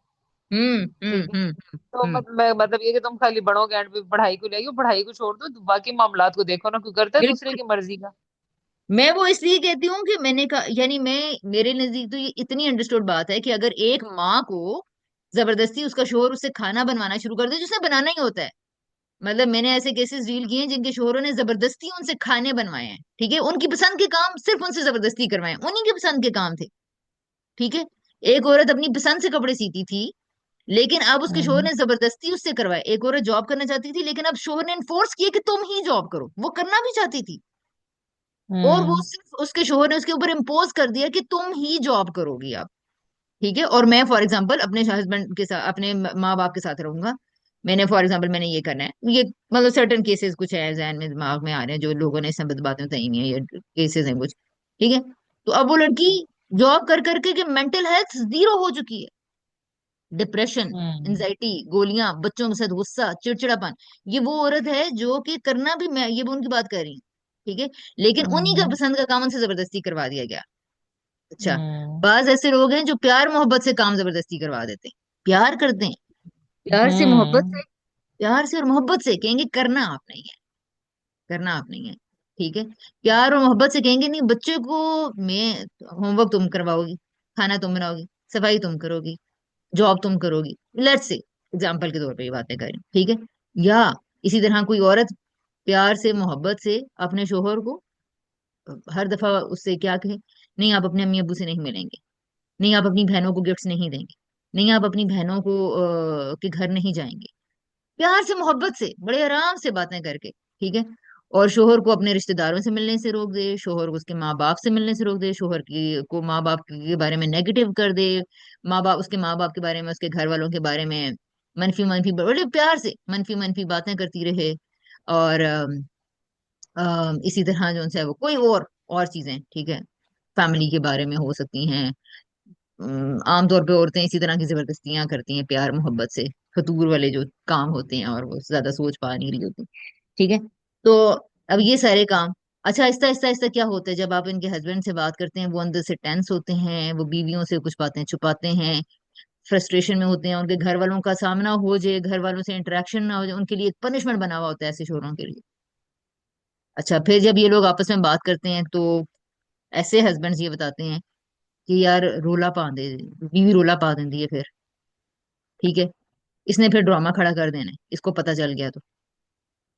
S1: हम्म,
S2: ठीक
S1: हम्म,
S2: है,
S1: हम्म,
S2: तो
S1: हम्म।
S2: मतलब ये कि तुम खाली बड़ों के एंड पे पढ़ाई को ले आई हो, पढ़ाई को छोड़ दो, तो बाकी मामलात को देखो ना, क्यों करता है दूसरे
S1: बिल्कुल,
S2: की मर्जी का।
S1: मैं वो इसलिए कहती हूँ कि मैंने कहा, यानी मैं, मेरे नजदीक तो ये इतनी अंडरस्टूड बात है कि अगर एक माँ को जबरदस्ती उसका शोहर उससे खाना बनवाना शुरू कर दे, जिसने बनाना ही होता है, मतलब मैंने ऐसे केसेस डील किए हैं जिनके शोहरों ने जबरदस्ती उनसे खाने बनवाए हैं, ठीक है, उनकी पसंद के काम सिर्फ उनसे जबरदस्ती करवाए, उन्हीं के पसंद के काम थे, ठीक है। एक औरत अपनी पसंद से कपड़े सीती थी, लेकिन अब उसके शोहर
S2: हम्म
S1: ने जबरदस्ती उससे करवाए। एक औरत जॉब करना चाहती थी, लेकिन अब शोहर ने इन्फोर्स किया कि तुम ही जॉब करो, वो करना भी चाहती थी, और वो
S2: हम्म
S1: सिर्फ उसके शोहर ने उसके ऊपर इम्पोज कर दिया कि तुम ही जॉब करोगी अब, ठीक है। और मैं फॉर एग्जांपल अपने हस्बैंड के साथ, अपने माँ बाप के साथ रहूंगा, मैंने फॉर एग्जांपल मैंने ये करना है, ये मतलब सर्टन केसेस कुछ है जहन में, दिमाग में आ रहे हैं, जो लोगों ने संबंध बातें बताई नहीं है, ये केसेस हैं कुछ, ठीक है। तो अब वो लड़की जॉब कर करके कि मेंटल हेल्थ जीरो हो चुकी है, डिप्रेशन,
S2: हम्म
S1: एंजाइटी, गोलियां, बच्चों के साथ गुस्सा, चिड़चिड़ापन, ये वो औरत है जो कि करना भी, मैं ये भी उनकी बात कर रही हूँ, ठीक है, लेकिन उन्हीं का
S2: हम्म
S1: पसंद का काम उनसे जबरदस्ती करवा दिया गया। अच्छा,
S2: हम्म
S1: बाज ऐसे लोग हैं जो प्यार मोहब्बत से काम जबरदस्ती करवा देते हैं, प्यार करते हैं, प्यार से मोहब्बत से,
S2: हम्म
S1: प्यार से और मोहब्बत से कहेंगे करना आप नहीं है, करना आप नहीं है, ठीक है। प्यार और मोहब्बत से कहेंगे नहीं, बच्चे को मैं, होमवर्क तुम करवाओगी, खाना तुम बनाओगी, सफाई तुम करोगी, जॉब तुम करोगी, लेट्स से एग्जाम्पल के तौर पे ये बातें करें, ठीक है। या इसी तरह कोई औरत प्यार से मोहब्बत से अपने शोहर को हर दफा उससे क्या कहे, नहीं आप अपने अम्मी अब्बू से नहीं मिलेंगे, नहीं आप अपनी बहनों को गिफ्ट्स नहीं देंगे, नहीं आप अपनी बहनों को के घर नहीं जाएंगे, प्यार से मोहब्बत से बड़े आराम से बातें करके, ठीक है। और शोहर को अपने रिश्तेदारों से मिलने से रोक दे, शोहर को उसके माँ बाप से मिलने से रोक दे, शोहर की को माँ बाप के बारे में नेगेटिव कर दे, माँ बाप के बारे में, उसके घर वालों के बारे में मनफी मनफी, बड़े प्यार से मनफी मनफी बातें करती रहे। और इसी तरह जो है वो कोई और चीजें, ठीक है, फैमिली के बारे में हो सकती हैं। आमतौर पे औरतें इसी तरह की जबरदस्तियां करती हैं प्यार मोहब्बत से, फतूर वाले जो काम होते हैं, और वो ज्यादा सोच पा नहीं रही होती। ठीक है। तो अब ये सारे काम, अच्छा, आहिस्ता आहिस्ता आहिस्ता क्या होता है, जब आप इनके हस्बैंड से बात करते हैं, वो अंदर से टेंस होते हैं, वो बीवियों से कुछ बातें छुपाते हैं, फ्रस्ट्रेशन में होते हैं, उनके घर वालों का सामना हो जाए, घर वालों से इंटरेक्शन ना हो जाए, उनके लिए पनिशमेंट बना हुआ होता है ऐसे शोरों के लिए। अच्छा, फिर जब ये लोग आपस में बात करते हैं, तो ऐसे हस्बैंड्स ये बताते हैं कि यार रोला पा दे, बीवी रोला पा देती है फिर, ठीक है, इसने फिर ड्रामा खड़ा कर देना है, इसको पता चल गया तो।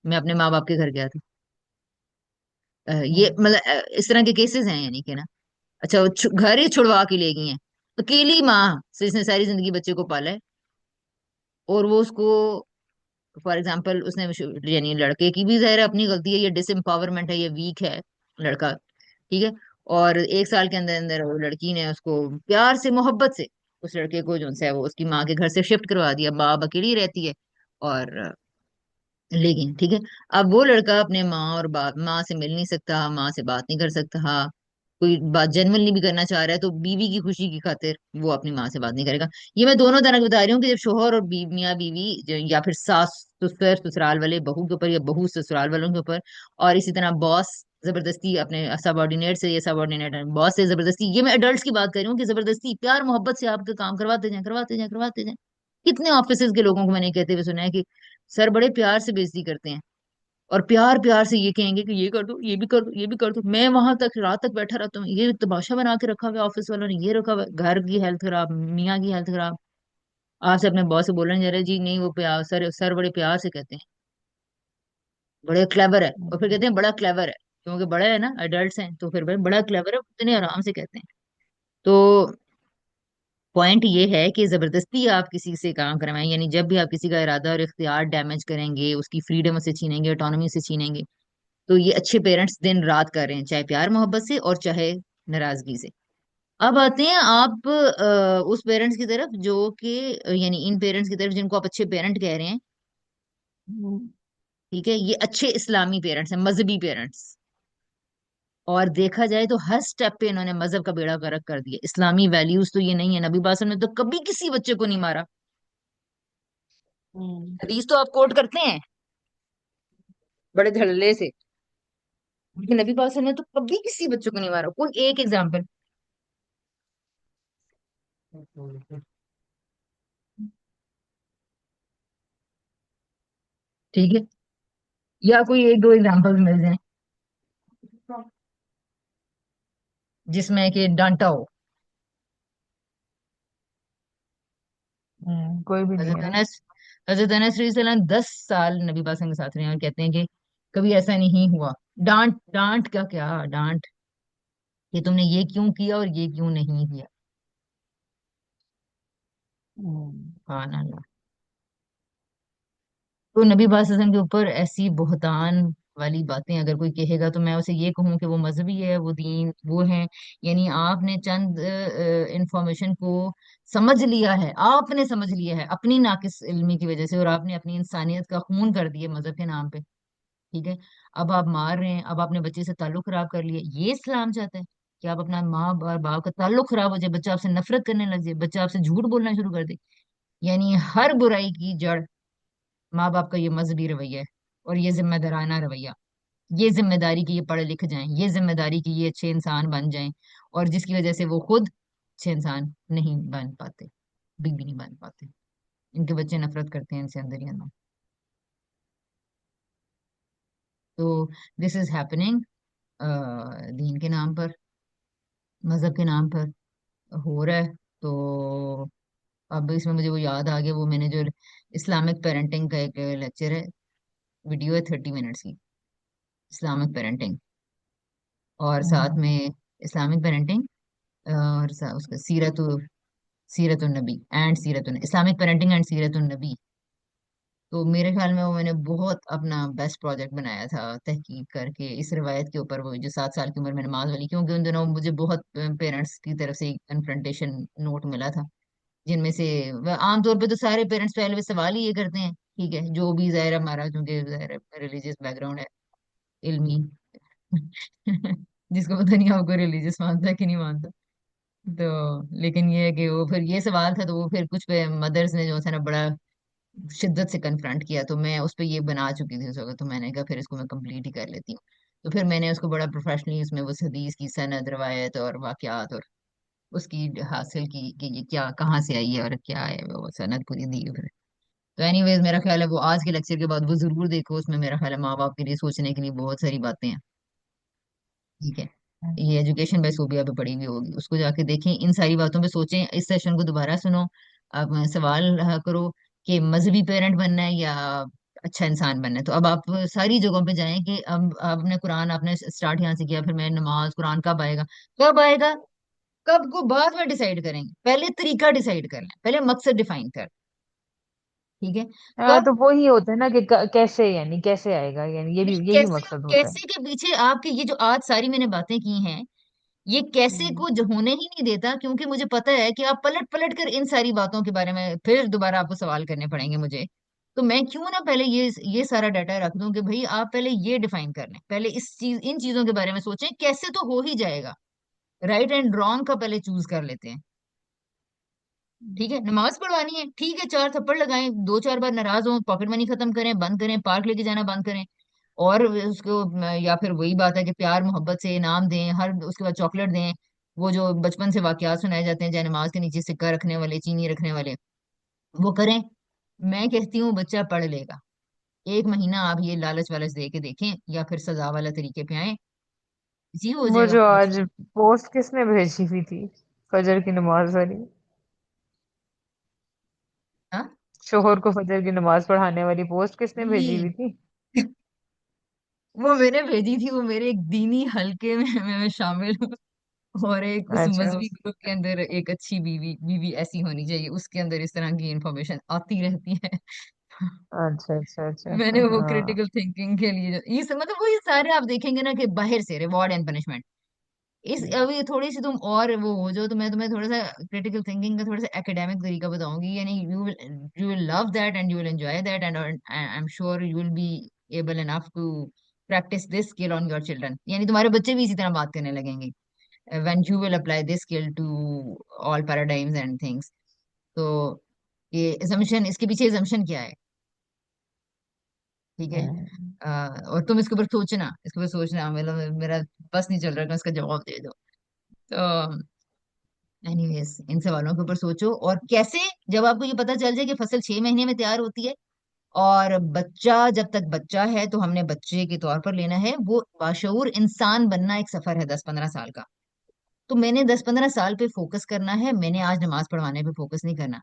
S1: मैं अपने माँ बाप के घर गया था, ये मतलब इस तरह के केसेस हैं, यानी कि ना। अच्छा, वो घर ही छुड़वा के ले गई हैं, अकेली माँ से जिसने सारी जिंदगी बच्चे को पाला है, और वो उसको, फॉर एग्जाम्पल, उसने यानी लड़के की भी ज़ाहिर है अपनी गलती है, ये डिसएम्पावरमेंट है, ये वीक है लड़का, ठीक है। और एक साल के अंदर अंदर वो लड़की ने उसको प्यार से मोहब्बत से, उस लड़के को जो है वो उसकी माँ के घर से शिफ्ट करवा दिया, माँ अब अकेली रहती है, और लेकिन ठीक है, अब वो लड़का अपने माँ और बाप, माँ से मिल नहीं सकता, माँ से बात नहीं कर सकता, कोई बात जेनवनली भी करना चाह रहा है तो बीवी की खुशी की खातिर वो अपनी माँ से बात नहीं करेगा। ये मैं दोनों तरह की बता रही हूँ कि जब शोहर और मियाँ बीवी या फिर सास ससुर ससुराल वाले बहू के ऊपर, या बहू ससुराल वालों के ऊपर, और इसी तरह बॉस जबरदस्ती अपने सबॉर्डिनेट से, या सबॉर्डिनेट बॉस से जबरदस्ती, ये मैं एडल्ट्स की बात कर रही हूँ कि जबरदस्ती प्यार मोहब्बत से आपके काम करवाते जाए करवाते जाए करवाते जाए। कितने ऑफिस के लोगों को मैंने कहते हुए सुना है कि सर बड़े प्यार से बेइज्जती करते हैं, और प्यार प्यार से ये कहेंगे कि ये कर दो, ये भी कर दो, ये भी कर दो, मैं वहां तक रात तक बैठा रहता हूँ, ये तमाशा बना के रखा हुआ है ऑफिस वालों ने, ये रखा हुआ है, घर की हेल्थ खराब, मियाँ की हेल्थ खराब, आपसे अपने बॉस से बोलने जा रहे हैं, जी नहीं, वो प्यार, सर बड़े प्यार से कहते हैं, बड़े क्लेवर है, और फिर कहते हैं बड़ा क्लेवर है, क्योंकि बड़े है ना, अडल्ट हैं, तो फिर भाई बड़ा क्लेवर है, इतने आराम से कहते हैं। तो पॉइंट ये है कि जबरदस्ती आप किसी से काम करवाएं, यानी जब भी आप किसी का इरादा और इख्तियार डैमेज करेंगे, उसकी फ्रीडम से छीनेंगे, ऑटोनॉमी से छीनेंगे, तो ये अच्छे पेरेंट्स दिन रात कर रहे हैं, चाहे प्यार मोहब्बत से और चाहे नाराजगी से। अब आते हैं आप उस पेरेंट्स की तरफ जो कि यानी इन पेरेंट्स की तरफ जिनको आप अच्छे पेरेंट कह रहे हैं, ठीक है, ये अच्छे इस्लामी पेरेंट्स हैं, मजहबी पेरेंट्स। और देखा जाए तो हर स्टेप पे इन्होंने मजहब का बेड़ा गर्क कर दिया, इस्लामी वैल्यूज तो ये नहीं है, नबी पास ने तो कभी किसी बच्चे को नहीं मारा, हदीस तो आप कोट करते हैं बड़े धड़ल्ले से, लेकिन नबी पास ने तो कभी किसी बच्चे को नहीं मारा, कोई एक एग्जाम्पल, ठीक है, या कोई एक दो एग्जांपल्स मिल जाए जिसमें कि डांटा हो।
S2: कोई भी नहीं
S1: हजरत
S2: है।
S1: अनस हजरत अनस रज़ी अल्लाह अन्हु 10 साल नबी पाक के साथ रहे, और कहते हैं कि कभी ऐसा नहीं हुआ, डांट डांट का क्या डांट, कि तुमने ये क्यों किया और ये क्यों नहीं किया। हाँ ना, तो नबी पाक सल्लल्लाहु अलैहि वसल्लम के ऊपर ऐसी बहुतान वाली बातें अगर कोई कहेगा, तो मैं उसे ये कहूँ कि वो मजहबी है, वो दीन वो है, यानी आपने चंद इंफॉर्मेशन को समझ लिया है, आपने समझ लिया है अपनी नाकिस इल्मी की वजह से, और आपने अपनी इंसानियत का खून कर दिया मजहब के नाम पे, ठीक है। अब आप मार रहे हैं, अब आपने बच्चे से ताल्लुक खराब कर लिया, ये इस्लाम चाहता है कि आप अपना माँ और बाप का ताल्लुक खराब हो जाए, बच्चा आपसे नफरत करने लग जाए, बच्चा आपसे झूठ बोलना शुरू कर दे, यानी हर बुराई की जड़ माँ बाप का ये मजहबी रवैया है, और ये जिम्मेदाराना रवैया, ये जिम्मेदारी की ये पढ़े लिख जाएं, ये जिम्मेदारी की ये अच्छे इंसान बन जाएं, और जिसकी वजह से वो खुद अच्छे इंसान नहीं बन पाते, बिग भी नहीं बन पाते, इनके बच्चे नफरत करते हैं इनसे अंदर ही अंदर। तो दिस इज हैपनिंग दीन के नाम पर, मजहब के नाम पर हो रहा है। तो अब इसमें मुझे वो याद आ गया, वो मैंने जो इस्लामिक पेरेंटिंग का एक लेक्चर है, वीडियो है 30 मिनट्स की, इस्लामिक पेरेंटिंग, और साथ में इस्लामिक पेरेंटिंग, और उसका सीरत, सीरत नबी एंड सीरत इस्लामिक पेरेंटिंग एंड सीरत नबी। तो मेरे ख्याल में वो मैंने बहुत अपना बेस्ट प्रोजेक्ट बनाया था तहकीक करके इस रिवायत के ऊपर, वो जो 7 साल की उम्र में नमाज वाली, क्योंकि उन दिनों मुझे बहुत पेरेंट्स की तरफ से कन्फ्रंटेशन नोट मिला था, जिनमें से आमतौर पे तो सारे पेरेंट्स पहले भी सवाल ही ये करते हैं, ठीक है, जो भी जाहिर है हमारा, क्योंकि जाहिर रिलीजियस बैकग्राउंड है, इल्मी जिसको पता नहीं आपको रिलीजियस मानता है कि नहीं मानता। तो लेकिन ये है कि वो फिर ये सवाल था, तो वो फिर कुछ पे मदर्स ने जो है ना बड़ा शिद्दत से कन्फ्रंट किया, तो मैं उस पे ये बना चुकी थी उस वक्त, तो मैंने कहा फिर इसको मैं कंप्लीट ही कर लेती हूँ। तो फिर मैंने उसको बड़ा प्रोफेशनली उसमें वो हदीस की सनद रवायत और वाकयात और उसकी हासिल की कि ये क्या कहाँ से आई है और क्या है, वो सनद पूरी दी फिर। तो एनीवेज मेरा ख्याल है वो आज के लेक्चर के बाद वो जरूर देखो, उसमें मेरा ख्याल है माँ बाप के लिए सोचने के लिए बहुत सारी बातें हैं। ठीक है, ये एजुकेशन बाय सोबिया पे पड़ी हुई होगी, उसको जाके देखें, इन सारी बातों पे सोचें, इस सेशन को दोबारा सुनो। आप सवाल करो कि मजहबी पेरेंट बनना है या अच्छा इंसान बनना है। तो अब आप सारी जगहों पे जाएं कि अब आपने कुरान आपने स्टार्ट यहाँ से किया, फिर मैं नमाज कुरान कब आएगा, कब आएगा, कब को बाद में डिसाइड करेंगे, पहले तरीका डिसाइड कर लें, पहले मकसद डिफाइन कर, ठीक है।
S2: हाँ,
S1: कब,
S2: तो वो ही होता है ना कि कैसे, यानी कैसे आएगा, यानी ये भी
S1: नहीं
S2: यही
S1: कैसे,
S2: मकसद होता है।
S1: कैसे के पीछे आपके ये जो आज सारी मैंने बातें की हैं, ये कैसे
S2: हम्म।
S1: को जो होने ही नहीं देता, क्योंकि मुझे पता है कि आप पलट पलट कर इन सारी बातों के बारे में फिर दोबारा आपको सवाल करने पड़ेंगे मुझे। तो मैं क्यों ना पहले ये सारा डाटा रख दूं कि भाई आप पहले ये डिफाइन कर लें, पहले इस चीज इन चीजों के बारे में सोचें, कैसे तो हो ही जाएगा, राइट एंड रॉन्ग का पहले चूज कर लेते हैं। ठीक है, नमाज पढ़वानी है, ठीक है, 4 थप्पड़ लगाएं, 2 4 बार नाराज हो, पॉकेट मनी खत्म करें, बंद करें, पार्क लेके जाना बंद करें, और उसको या फिर वही बात है कि प्यार मोहब्बत से इनाम दें, हर उसके बाद चॉकलेट दें, वो जो बचपन से वाकयात सुनाए जाते हैं जय नमाज के नीचे सिक्का रखने वाले, चीनी रखने वाले, वो करें। मैं कहती हूँ बच्चा पढ़ लेगा। 1 महीना आप ये लालच वालच दे के देखें, या फिर सजा वाला तरीके पे आए, जी हो
S2: वो
S1: जाएगा
S2: जो आज
S1: माशा।
S2: पोस्ट किसने भेजी हुई थी, फजर की नमाज वाली?
S1: हाँ,
S2: शोहर को फजर की नमाज पढ़ाने वाली पोस्ट किसने भेजी
S1: ये
S2: हुई थी?
S1: वो मैंने भेजी थी, वो मेरे एक दीनी हलके में मैं शामिल हूँ, और एक उस
S2: अच्छा।
S1: मजहबी ग्रुप के अंदर एक अच्छी बीवी बीवी ऐसी होनी चाहिए, उसके अंदर इस तरह की इंफॉर्मेशन आती रहती है।
S2: अच्छा अच्छा अच्छा।
S1: मैंने वो
S2: हाँ।
S1: क्रिटिकल थिंकिंग के लिए ये मतलब वो ये सारे आप देखेंगे ना कि बाहर से रिवॉर्ड एंड पनिशमेंट, इस अभी थोड़ी सी तुम और वो हो जो, तो मैं तुम्हें थोड़ा सा क्रिटिकल थिंकिंग का थोड़ा सा एकेडमिक तरीका बताऊंगी, यानी you will love that and you will enjoy that, and I am sure you will be able enough to practice this skill on your children, यानी तुम्हारे बच्चे भी इसी तरह बात करने लगेंगे when you will apply this skill to all paradigms and things। तो ये assumption, इसके पीछे assumption क्या है, ठीक है।
S2: हम्म।
S1: और तुम इसके ऊपर सोचना, इसके ऊपर सोचना, मतलब मेरा बस नहीं चल रहा कि मैं इसका जवाब दे दो। तो एनीवेज इन सवालों के ऊपर सोचो, और कैसे, जब आपको ये पता चल जाए कि फसल 6 महीने में तैयार होती है, और बच्चा जब तक बच्चा है तो हमने बच्चे के तौर पर लेना है, वो बाशऊर इंसान बनना एक सफर है 10 15 साल का। तो मैंने 10 15 साल पे फोकस करना है, मैंने आज नमाज पढ़वाने पे फोकस नहीं करना।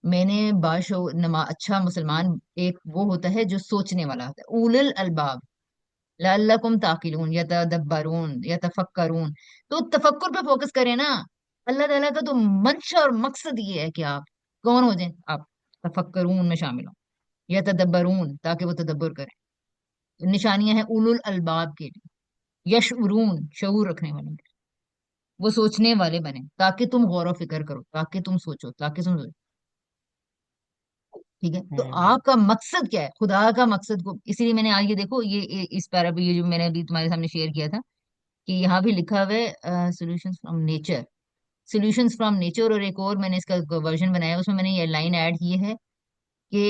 S1: मैंने बाशऊर अच्छा मुसलमान एक वो होता है जो सोचने वाला होता है, उलुल अलबाब, लअल्लकुम ताकिलून या तदब्बरून या तफक्करून। तो तफक्कुर पे फोकस करें ना, अल्लाह ताला का तो मंशा और मकसद ये है कि आप कौन हो जाए, आप तफक्करून में शामिल हो, या तदब्बरून ताकि वो तदब्बर करें। तो निशानियां हैं उलुल अलबाब के लिए, यशउरून शऊर रखने वाले, वो सोचने वाले बने, ताकि तुम गौर व फिक्र करो, ताकि तुम सोचो, ताकि तुम, ठीक है। तो
S2: हम्म।
S1: आपका मकसद क्या है, खुदा का मकसद को, इसीलिए मैंने आज ये देखो इस पैरा पे ये जो मैंने अभी तुम्हारे सामने शेयर किया था, कि यहाँ भी लिखा हुआ है solutions from nature, solutions from nature, और एक और मैंने इसका वर्जन बनाया, उसमें मैंने ये लाइन ऐड की है कि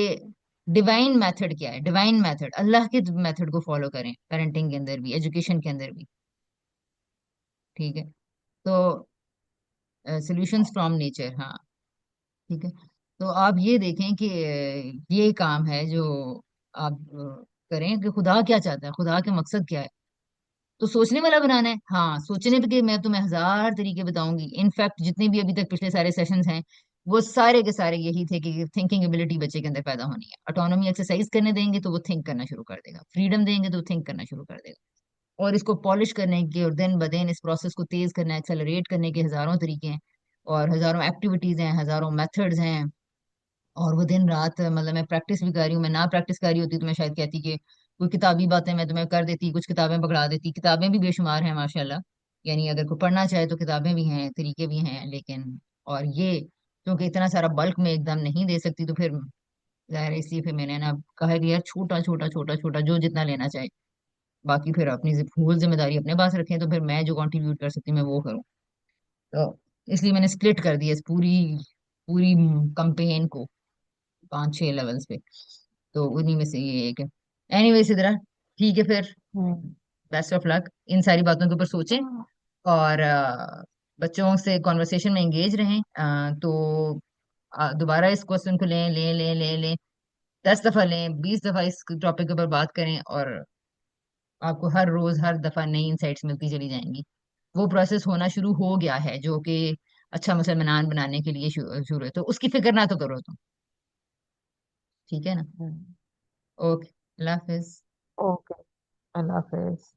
S1: डिवाइन मेथड क्या है, डिवाइन मेथड, अल्लाह के मेथड को फॉलो करें, पेरेंटिंग के अंदर भी, एजुकेशन के अंदर भी, ठीक है। तो सॉल्यूशंस फ्रॉम नेचर, हाँ, ठीक है। तो आप ये देखें कि ये काम है जो आप करें कि खुदा क्या चाहता है, खुदा के मकसद क्या है। तो सोचने वाला बनाना है, हाँ, सोचने पे के मैं तुम्हें हजार तरीके बताऊंगी, इनफैक्ट जितने भी अभी तक पिछले सारे सेशंस हैं वो सारे के सारे यही थे कि थिंकिंग एबिलिटी बच्चे के अंदर पैदा होनी है, ऑटोनॉमी एक्सरसाइज करने देंगे तो वो थिंक करना शुरू कर देगा, फ्रीडम देंगे तो थिंक करना शुरू कर देगा, और इसको पॉलिश करने के और दिन ब दिन इस प्रोसेस को तेज करना, एक्सेलरेट करने के हजारों तरीके हैं, और हजारों एक्टिविटीज हैं, हजारों मेथड्स हैं, और वो दिन रात मतलब मैं प्रैक्टिस भी कर रही हूँ। मैं ना प्रैक्टिस कर रही होती तो मैं शायद कहती कि कोई किताबी बातें मैं तुम्हें कर देती, कुछ किताबें पकड़ा देती। किताबें भी बेशुमार हैं माशाल्लाह, यानी अगर कोई पढ़ना चाहे तो किताबें भी हैं, तरीके भी हैं, लेकिन और ये क्योंकि इतना सारा बल्क में एकदम नहीं दे सकती, तो फिर जाहिर है, इसलिए फिर मैंने ना कहा कि यार छोटा छोटा छोटा छोटा जो जितना लेना चाहे, बाकी फिर अपनी फुल जिम्मेदारी अपने पास रखें, तो फिर मैं जो कंट्रीब्यूट कर सकती हूँ मैं वो करूँ। तो इसलिए मैंने स्प्लिट कर दिया इस पूरी पूरी कंपेन को 5-6 लेवल्स पे। तो उन्हीं में से ये एक है। एनीवे सिद्रा, ठीक है फिर,
S2: हम्म।
S1: बेस्ट ऑफ लक, इन सारी बातों के ऊपर सोचें और बच्चों से कॉन्वर्सेशन में एंगेज रहें। तो दोबारा इस क्वेश्चन को लें लें लें लें लें, 10 दफा लें, 20 दफा इस टॉपिक के ऊपर बात करें, और आपको हर रोज हर दफा नई इंसाइट्स मिलती चली जाएंगी। वो प्रोसेस होना शुरू हो गया है जो कि अच्छा मुसलमान बनाने के लिए शुरू है, तो उसकी फिक्र ना तो करो तुम। ठीक है ना?
S2: हम्म।
S1: ओके, अल्लाह हाफिज।
S2: ओके, अल्लाह हाफिज।